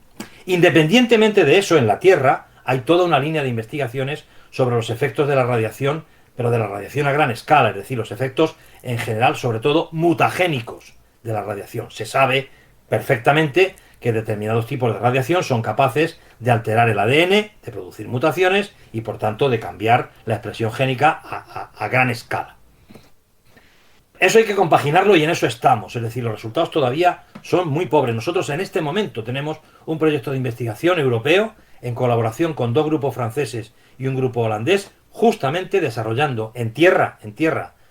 [SPEAKER 4] Independientemente de eso, en la Tierra hay toda una línea de investigaciones sobre los efectos de la radiación, pero de la radiación a gran escala, es decir, los efectos en general, sobre todo mutagénicos de la radiación. Se sabe perfectamente que determinados tipos de radiación son capaces de alterar el ADN, de producir mutaciones y por tanto de cambiar la expresión génica a gran escala. Eso hay que compaginarlo y en eso estamos, es decir, los resultados todavía son muy pobres. Nosotros en este momento tenemos un proyecto de investigación europeo en colaboración con 2 grupos franceses y un grupo holandés, justamente desarrollando en tierra,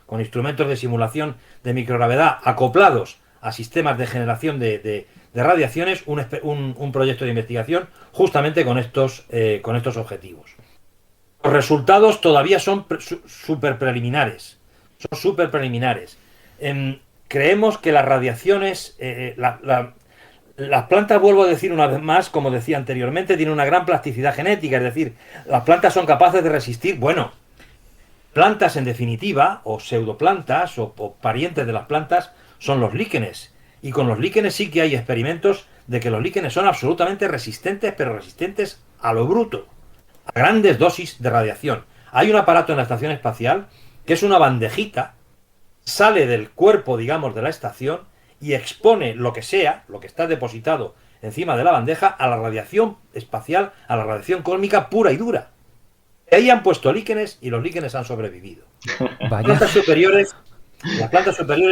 [SPEAKER 4] con instrumentos de simulación de microgravedad acoplados a sistemas de generación de radiaciones, un proyecto de investigación justamente con estos objetivos. Los resultados todavía son súper preliminares. Creemos que las radiaciones, las plantas, vuelvo a decir una vez más, como decía anteriormente, tienen una gran plasticidad genética, es decir, las plantas son capaces de resistir, plantas en definitiva, o pseudoplantas, o parientes de las plantas, son los líquenes. Y con los líquenes sí que hay experimentos de que los líquenes son absolutamente resistentes, pero resistentes a lo bruto, a grandes dosis de radiación. Hay un aparato en la estación espacial que es una bandejita, sale del cuerpo, digamos, de la estación y expone lo que sea, lo que está depositado encima de la bandeja, a la radiación espacial, a la radiación cósmica pura y dura. Ahí han puesto líquenes y los líquenes han sobrevivido. Las plantas superiores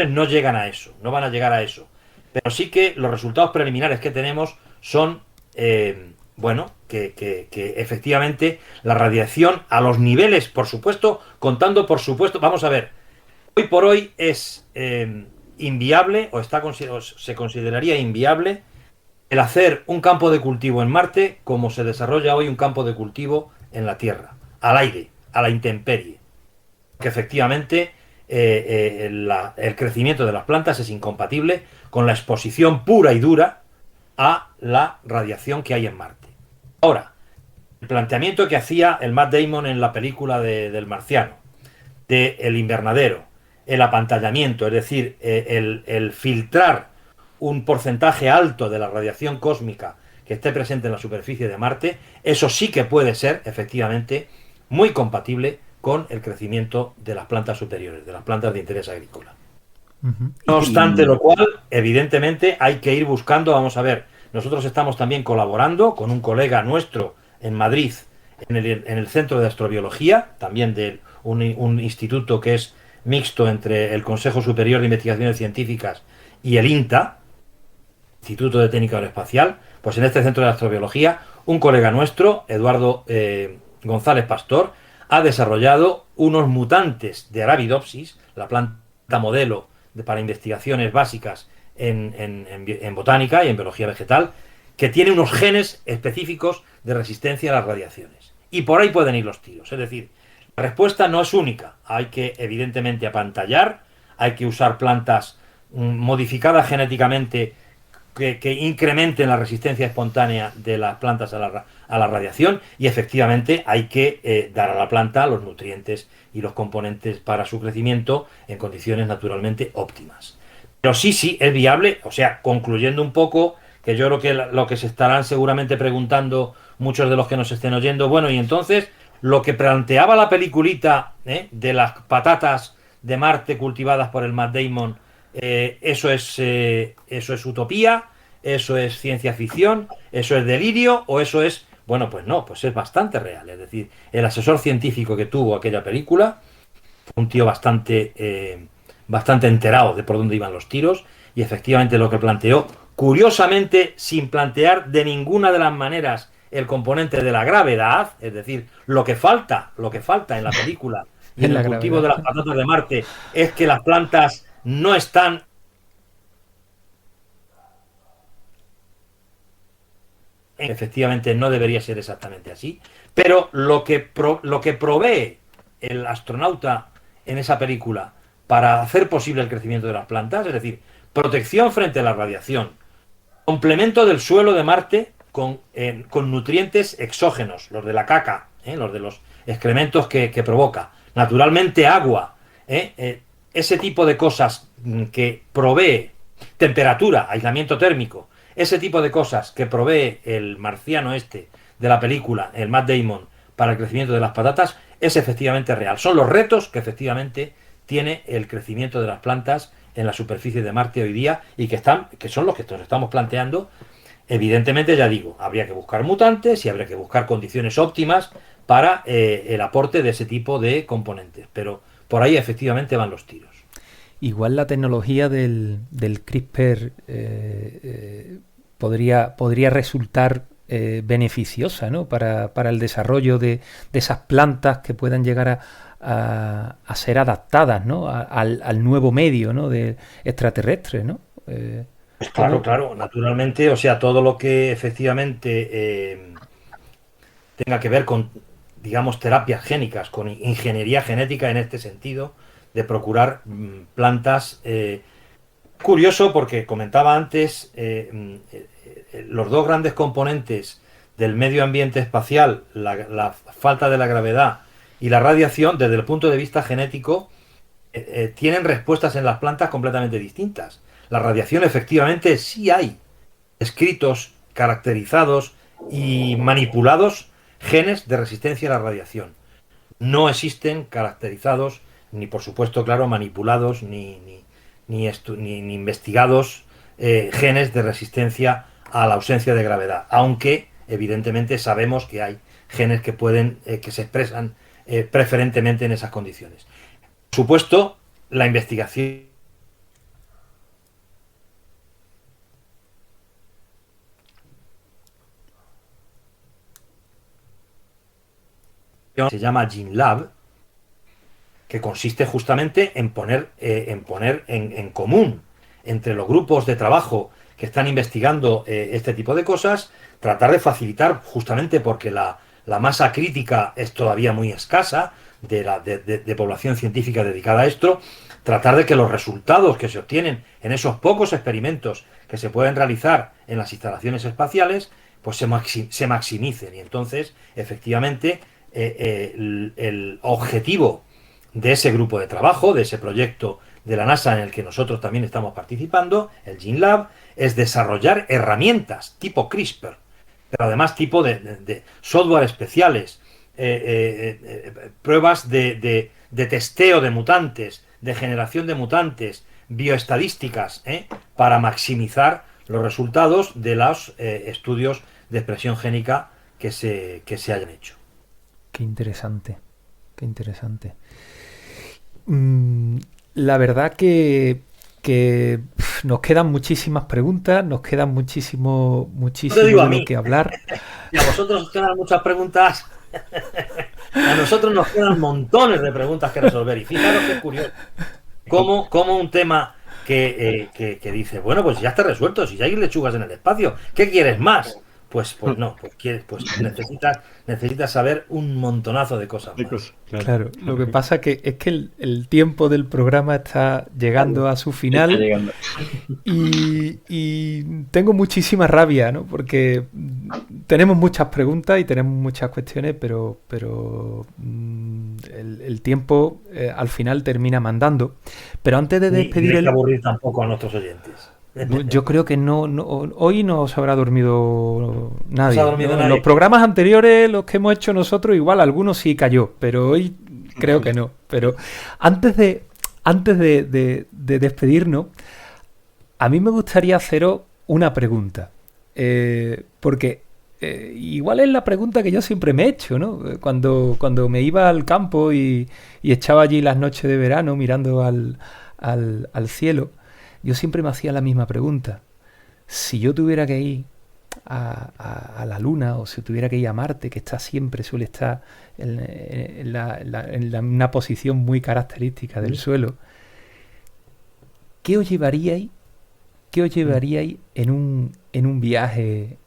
[SPEAKER 4] no llegan a eso, no van a llegar a eso. Pero sí que los resultados preliminares que tenemos son, que efectivamente la radiación a los niveles, por supuesto, vamos a ver, hoy por hoy es inviable, se consideraría inviable el hacer un campo de cultivo en Marte como se desarrolla hoy un campo de cultivo en la Tierra, al aire, a la intemperie. Que efectivamente el crecimiento de las plantas es incompatible con la exposición pura y dura a la radiación que hay en Marte. Ahora, el planteamiento que hacía el Matt Damon en la película del Marciano, del invernadero, el apantallamiento, es decir, el filtrar un porcentaje alto de la radiación cósmica que esté presente en la superficie de Marte, eso sí que puede ser, efectivamente, muy compatible con el crecimiento de las plantas superiores, de las plantas de interés agrícola. No obstante lo cual, evidentemente, hay que ir buscando, vamos a ver, nosotros estamos también colaborando con un colega nuestro en Madrid, en el Centro de Astrobiología, también de un instituto que es mixto entre el Consejo Superior de Investigaciones Científicas y el INTA, Instituto de Técnica Aeroespacial. Pues en este Centro de Astrobiología, un colega nuestro, Eduardo González Pastor, ha desarrollado unos mutantes de Arabidopsis, la planta modelo para investigaciones básicas en botánica y en biología vegetal, que tiene unos genes específicos de resistencia a las radiaciones. Y por ahí pueden ir los tiros. Es decir, la respuesta no es única. Hay que, evidentemente, apantallar, hay que usar plantas modificadas genéticamente que incrementen la resistencia espontánea de las plantas a la radiación, y efectivamente hay que dar a la planta los nutrientes y los componentes para su crecimiento en condiciones naturalmente óptimas. Pero sí, es viable. O sea, concluyendo un poco, que yo creo que lo que se estarán seguramente preguntando muchos de los que nos estén oyendo, bueno, y entonces, lo que planteaba la peliculita de las patatas de Marte cultivadas por el Matt Damon, eso es utopía, eso es ciencia ficción, eso es delirio, o eso es... Bueno, pues no, pues es bastante real. Es decir, el asesor científico que tuvo aquella película, un tío bastante enterado de por dónde iban los tiros, y efectivamente lo que planteó, curiosamente sin plantear de ninguna de las maneras el componente de la gravedad, es decir, lo que falta en la película y en
[SPEAKER 1] En la
[SPEAKER 4] el cultivo de
[SPEAKER 1] gravedad.
[SPEAKER 4] las patatas de Marte es que las plantas no están. Efectivamente, no debería ser exactamente así, pero lo que provee el astronauta en esa película para hacer posible el crecimiento de las plantas, es decir, protección frente a la radiación, complemento del suelo de Marte con nutrientes exógenos, los de la caca, los de los excrementos que provoca, naturalmente agua, ese tipo de cosas que provee temperatura, aislamiento térmico, ese tipo de cosas que provee el marciano este de la película, el Matt Damon, para el crecimiento de las patatas, es efectivamente real. Son los retos que efectivamente tiene el crecimiento de las plantas en la superficie de Marte hoy día y que son los que nos estamos planteando. Evidentemente, ya digo, habría que buscar mutantes y habría que buscar condiciones óptimas para el aporte de ese tipo de componentes. Pero por ahí efectivamente van los tiros.
[SPEAKER 1] Igual la tecnología del CRISPR podría resultar beneficiosa, ¿no? Para el desarrollo de esas plantas que puedan llegar a ser adaptadas, ¿no? Al nuevo medio, ¿no? De extraterrestre, ¿no?
[SPEAKER 4] Pues claro, naturalmente, o sea, todo lo que efectivamente tenga que ver con, digamos, terapias génicas, con ingeniería genética en este sentido, de procurar plantas. Curioso porque comentaba antes, los dos grandes componentes del medio ambiente espacial, la falta de la gravedad y la radiación, desde el punto de vista genético, tienen respuestas en las plantas completamente distintas. La radiación, efectivamente, sí hay escritos, caracterizados y manipulados genes de resistencia a la radiación. No existen caracterizados, ni por supuesto, claro, manipulados, ni investigados genes de resistencia a la ausencia de gravedad. Aunque, evidentemente, sabemos que hay genes que pueden, que se expresan preferentemente en esas condiciones. Por supuesto, la investigación se llama GenLab, que consiste justamente en poner en común entre los grupos de trabajo que están investigando este tipo de cosas, tratar de facilitar, justamente porque la masa crítica es todavía muy escasa de población científica dedicada a esto, tratar de que los resultados que se obtienen en esos pocos experimentos que se pueden realizar en las instalaciones espaciales, pues se maximicen. Y entonces, efectivamente, el objetivo de ese grupo de trabajo, de ese proyecto de la NASA en el que nosotros también estamos participando, el GenLab, es desarrollar herramientas tipo CRISPR, pero además tipo de software especiales, pruebas de testeo de mutantes, de generación de mutantes, bioestadísticas, para maximizar los resultados de los estudios de expresión génica que se hayan hecho.
[SPEAKER 1] Qué interesante, qué interesante. La verdad que nos quedan muchísimas preguntas, nos quedan muchísimo de lo que hablar.
[SPEAKER 4] Y a vosotros os quedan muchas preguntas. A nosotros nos quedan montones de preguntas que resolver. Y fijaros qué curioso. Como un tema que dice, bueno, pues ya está resuelto, si ya hay lechugas en el espacio, ¿qué quieres más? Pues no, pues necesitas saber un montonazo de cosas más.
[SPEAKER 1] Claro, lo que pasa es que el tiempo del programa está llegando a su final y tengo muchísima rabia, ¿no? Porque tenemos muchas preguntas y tenemos muchas cuestiones, pero el tiempo al final termina mandando. Pero antes de despedir
[SPEAKER 4] no hay que aburrir tampoco a nuestros oyentes.
[SPEAKER 1] Yo creo que no, hoy no se habrá dormido nadie.
[SPEAKER 4] nadie.
[SPEAKER 1] En los programas anteriores, los que hemos hecho nosotros, igual algunos sí cayó, pero hoy creo que no. Pero antes de despedirnos, a mí me gustaría haceros una pregunta. Porque igual es la pregunta que yo siempre me he hecho, ¿no? Cuando me iba al campo y echaba allí las noches de verano mirando al cielo, yo siempre me hacía la misma pregunta. Si yo tuviera que ir a la Luna, o si tuviera que ir a Marte, que suele estar en una posición muy característica del suelo, ¿qué os llevaríais en un viaje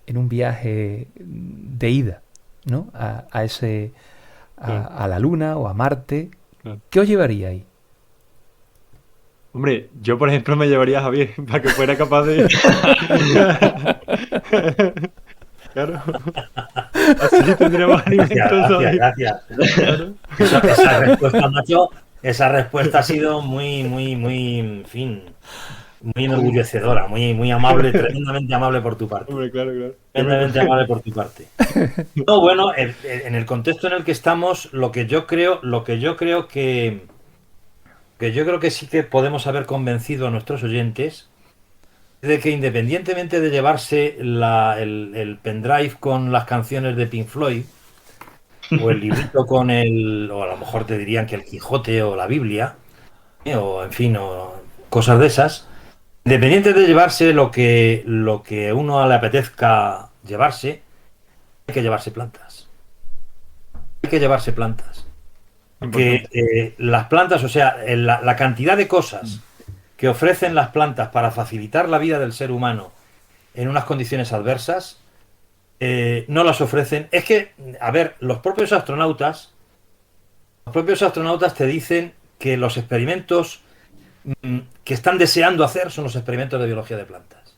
[SPEAKER 1] de ida, ¿no? a la Luna o a Marte?
[SPEAKER 2] Claro.
[SPEAKER 1] ¿Qué os llevaríais?
[SPEAKER 2] Hombre, yo por ejemplo me llevaría a Javier para que fuera capaz de... Claro. Así tendríamos alimentos hoy.
[SPEAKER 4] Gracias.
[SPEAKER 2] Claro.
[SPEAKER 4] Esa respuesta, macho, esa respuesta ha sido muy, en fin, muy enorgullecedora, muy amable, tremendamente amable por tu parte.
[SPEAKER 2] Hombre, claro.
[SPEAKER 4] Tremendamente amable por tu parte. No, bueno, en el contexto en el que estamos, lo que yo creo que sí que podemos haber convencido a nuestros oyentes de que, independientemente de llevarse el pendrive con las canciones de Pink Floyd, o el librito o a lo mejor te dirían que el Quijote o la Biblia, o en fin, o cosas de esas, independiente de llevarse lo que uno le apetezca llevarse, hay que llevarse plantas. Que las plantas, o sea, la cantidad de cosas que ofrecen las plantas para facilitar la vida del ser humano en unas condiciones adversas, no las ofrecen. Es que, a ver, los propios astronautas te dicen que los experimentos que están deseando hacer son los experimentos de biología de plantas.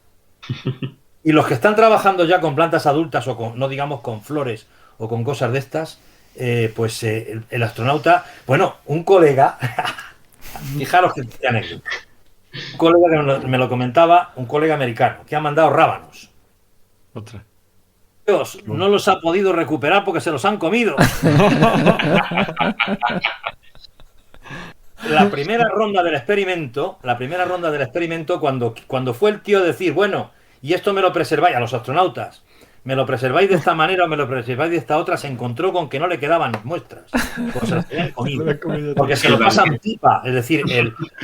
[SPEAKER 4] Y los que están trabajando ya con plantas adultas o no digamos con flores o con cosas de estas, pues el astronauta, bueno, un colega, fijaros que anécdota. Un colega que me lo comentaba, un colega americano, que ha mandado rábanos.
[SPEAKER 2] Otra.
[SPEAKER 4] Dios, no los ha podido recuperar porque se los han comido. La primera ronda del experimento, cuando fue el tío a decir, bueno, y esto me lo preserváis, a los astronautas, me lo preserváis de esta manera o me lo preserváis de esta otra, se encontró con que no le quedaban muestras, pues se las tenían comido, porque se lo pasan pipa. Es decir,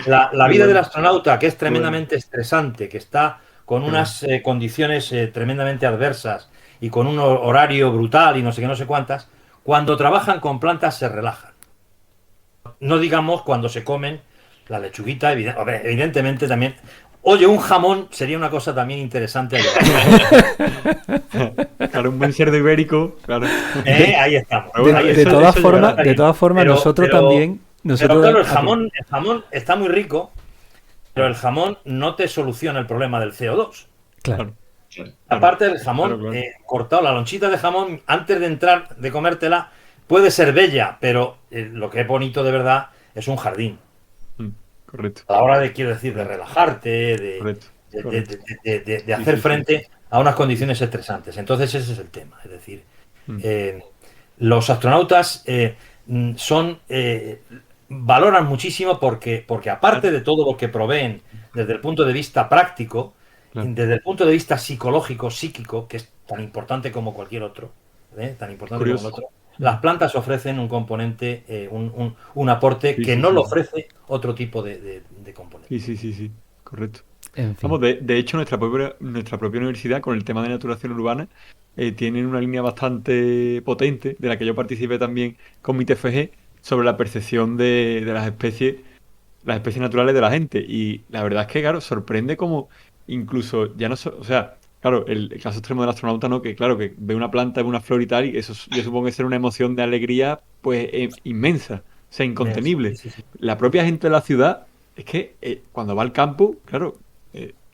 [SPEAKER 4] la vida del astronauta, que es tremendamente estresante, que está con unas condiciones tremendamente adversas y con un horario brutal y no sé qué, no sé cuántas, cuando trabajan con plantas se relajan. No digamos cuando se comen la lechuguita, evidentemente también. Oye, un jamón sería una cosa también interesante.
[SPEAKER 2] Claro, un buen cerdo ibérico, claro.
[SPEAKER 4] Ahí estamos.
[SPEAKER 1] De todas formas, nosotros también.
[SPEAKER 4] Pero claro, el jamón está muy rico, pero el jamón no te soluciona el problema del CO2.
[SPEAKER 1] Claro.
[SPEAKER 4] Aparte del jamón, claro. Cortado, la lonchita de jamón, antes de comértela, puede ser bella, pero lo que es bonito de verdad es un jardín.
[SPEAKER 2] Correcto.
[SPEAKER 4] A la hora de relajarte, de hacer frente a unas condiciones estresantes. Entonces ese es el tema. Es decir, los astronautas valoran muchísimo porque aparte de todo lo que proveen desde el punto de vista práctico, desde el punto de vista psicológico, psíquico, que es tan importante como cualquier otro, las plantas ofrecen un componente, un aporte que no lo ofrece otro tipo de componente.
[SPEAKER 2] Sí, correcto.
[SPEAKER 1] En fin.
[SPEAKER 2] Vamos, de hecho, nuestra propia universidad, con el tema de naturación urbana, tiene una línea bastante potente, de la que yo participé también con mi TFG, sobre la percepción de las especies naturales de la gente. Y la verdad es que, claro, sorprende como incluso ya no... o sea, claro, el caso extremo del astronauta, ¿no? Que claro, que ve una planta, ve una flor y tal, y eso yo supongo que será una emoción de alegría, pues, inmensa, o sea, incontenible. Sí. La propia gente de la ciudad, es que cuando va al campo, claro,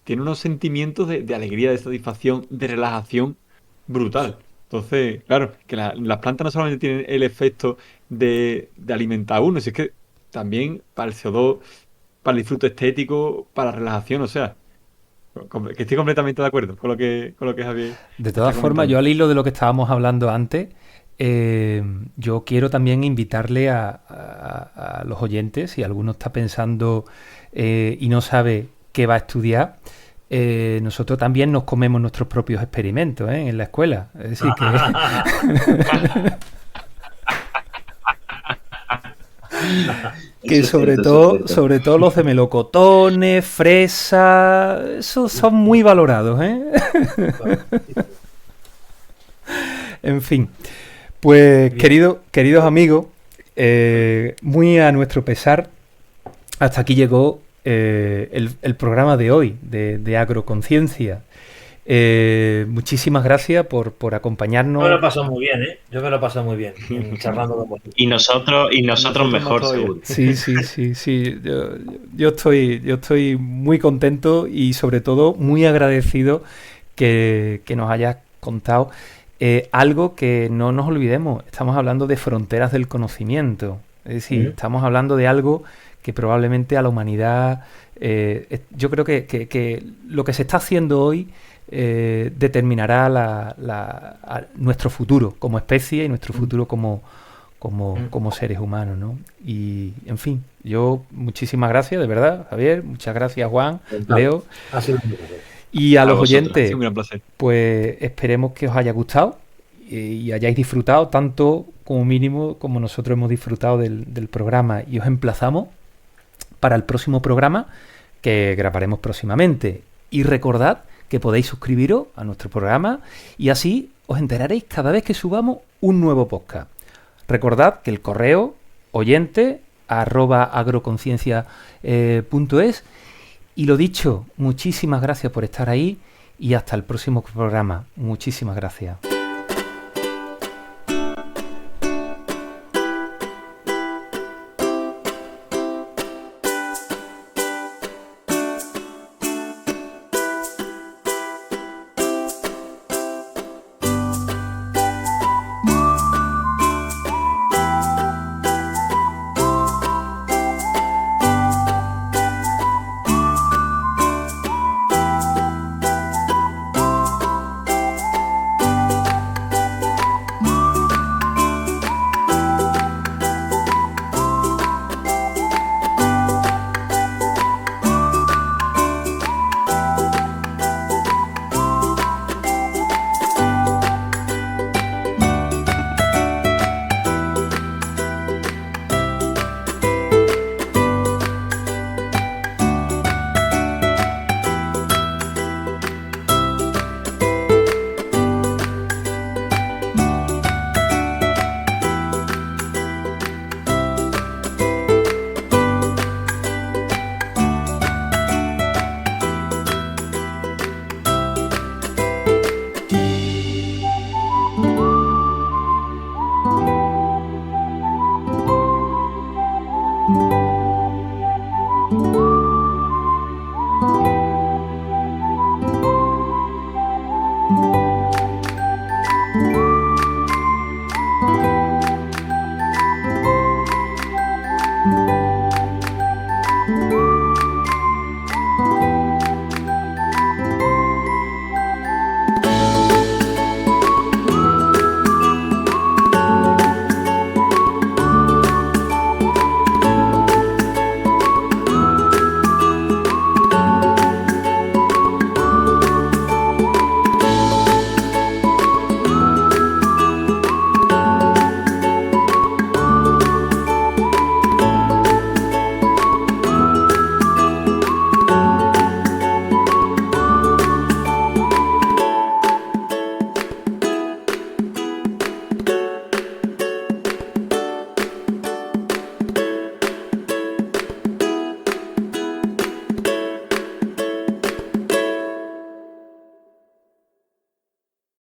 [SPEAKER 2] tiene unos sentimientos de alegría, de satisfacción, de relajación brutal. Entonces, claro, que las plantas no solamente tienen el efecto de alimentar a uno, sino que también para el CO2, para el disfrute estético, para la relajación, o sea... Que estoy completamente de acuerdo con lo que Javier.
[SPEAKER 1] De todas formas, yo al hilo de lo que estábamos hablando antes, yo quiero también invitarle a los oyentes, si alguno está pensando y no sabe qué va a estudiar, nosotros también nos comemos nuestros propios experimentos en la escuela. Es decir, que... que sobre todo los de melocotones, fresas, esos son muy valorados, En fin, pues queridos amigos, muy a nuestro pesar, hasta aquí llegó el programa de hoy de Agroconciencia. Muchísimas gracias por acompañenos.
[SPEAKER 4] Yo me lo he pasado muy bien, ¿eh? Yo me lo he pasado muy bien charlando con vosotros.
[SPEAKER 3] Y nosotros mejor,
[SPEAKER 2] más todavía.
[SPEAKER 3] seguro.
[SPEAKER 1] Sí. Yo estoy muy contento y sobre todo muy agradecido que nos hayas contado algo que no nos olvidemos. Estamos hablando de fronteras del conocimiento. Es decir, estamos hablando de algo que probablemente a la humanidad, yo creo que lo que se está haciendo hoy determinará nuestro futuro como especie y nuestro futuro como seres humanos, ¿no? Y, en fin, yo muchísimas gracias, de verdad, Javier, muchas gracias, Juan, Leo.
[SPEAKER 4] Ha sido un placer.
[SPEAKER 1] Y a los
[SPEAKER 2] vosotros, ha
[SPEAKER 1] oyentes,
[SPEAKER 2] sido un gran placer.
[SPEAKER 1] pues esperemos que os haya gustado y hayáis disfrutado tanto como mínimo como nosotros hemos disfrutado del programa, y os emplazamos para el próximo programa que grabaremos próximamente. Y recordad que podéis suscribiros a nuestro programa y así os enteraréis cada vez que subamos un nuevo podcast. Recordad que el correo oyente@agroconciencia.es. Y lo dicho, muchísimas gracias por estar ahí y hasta el próximo programa. Muchísimas gracias.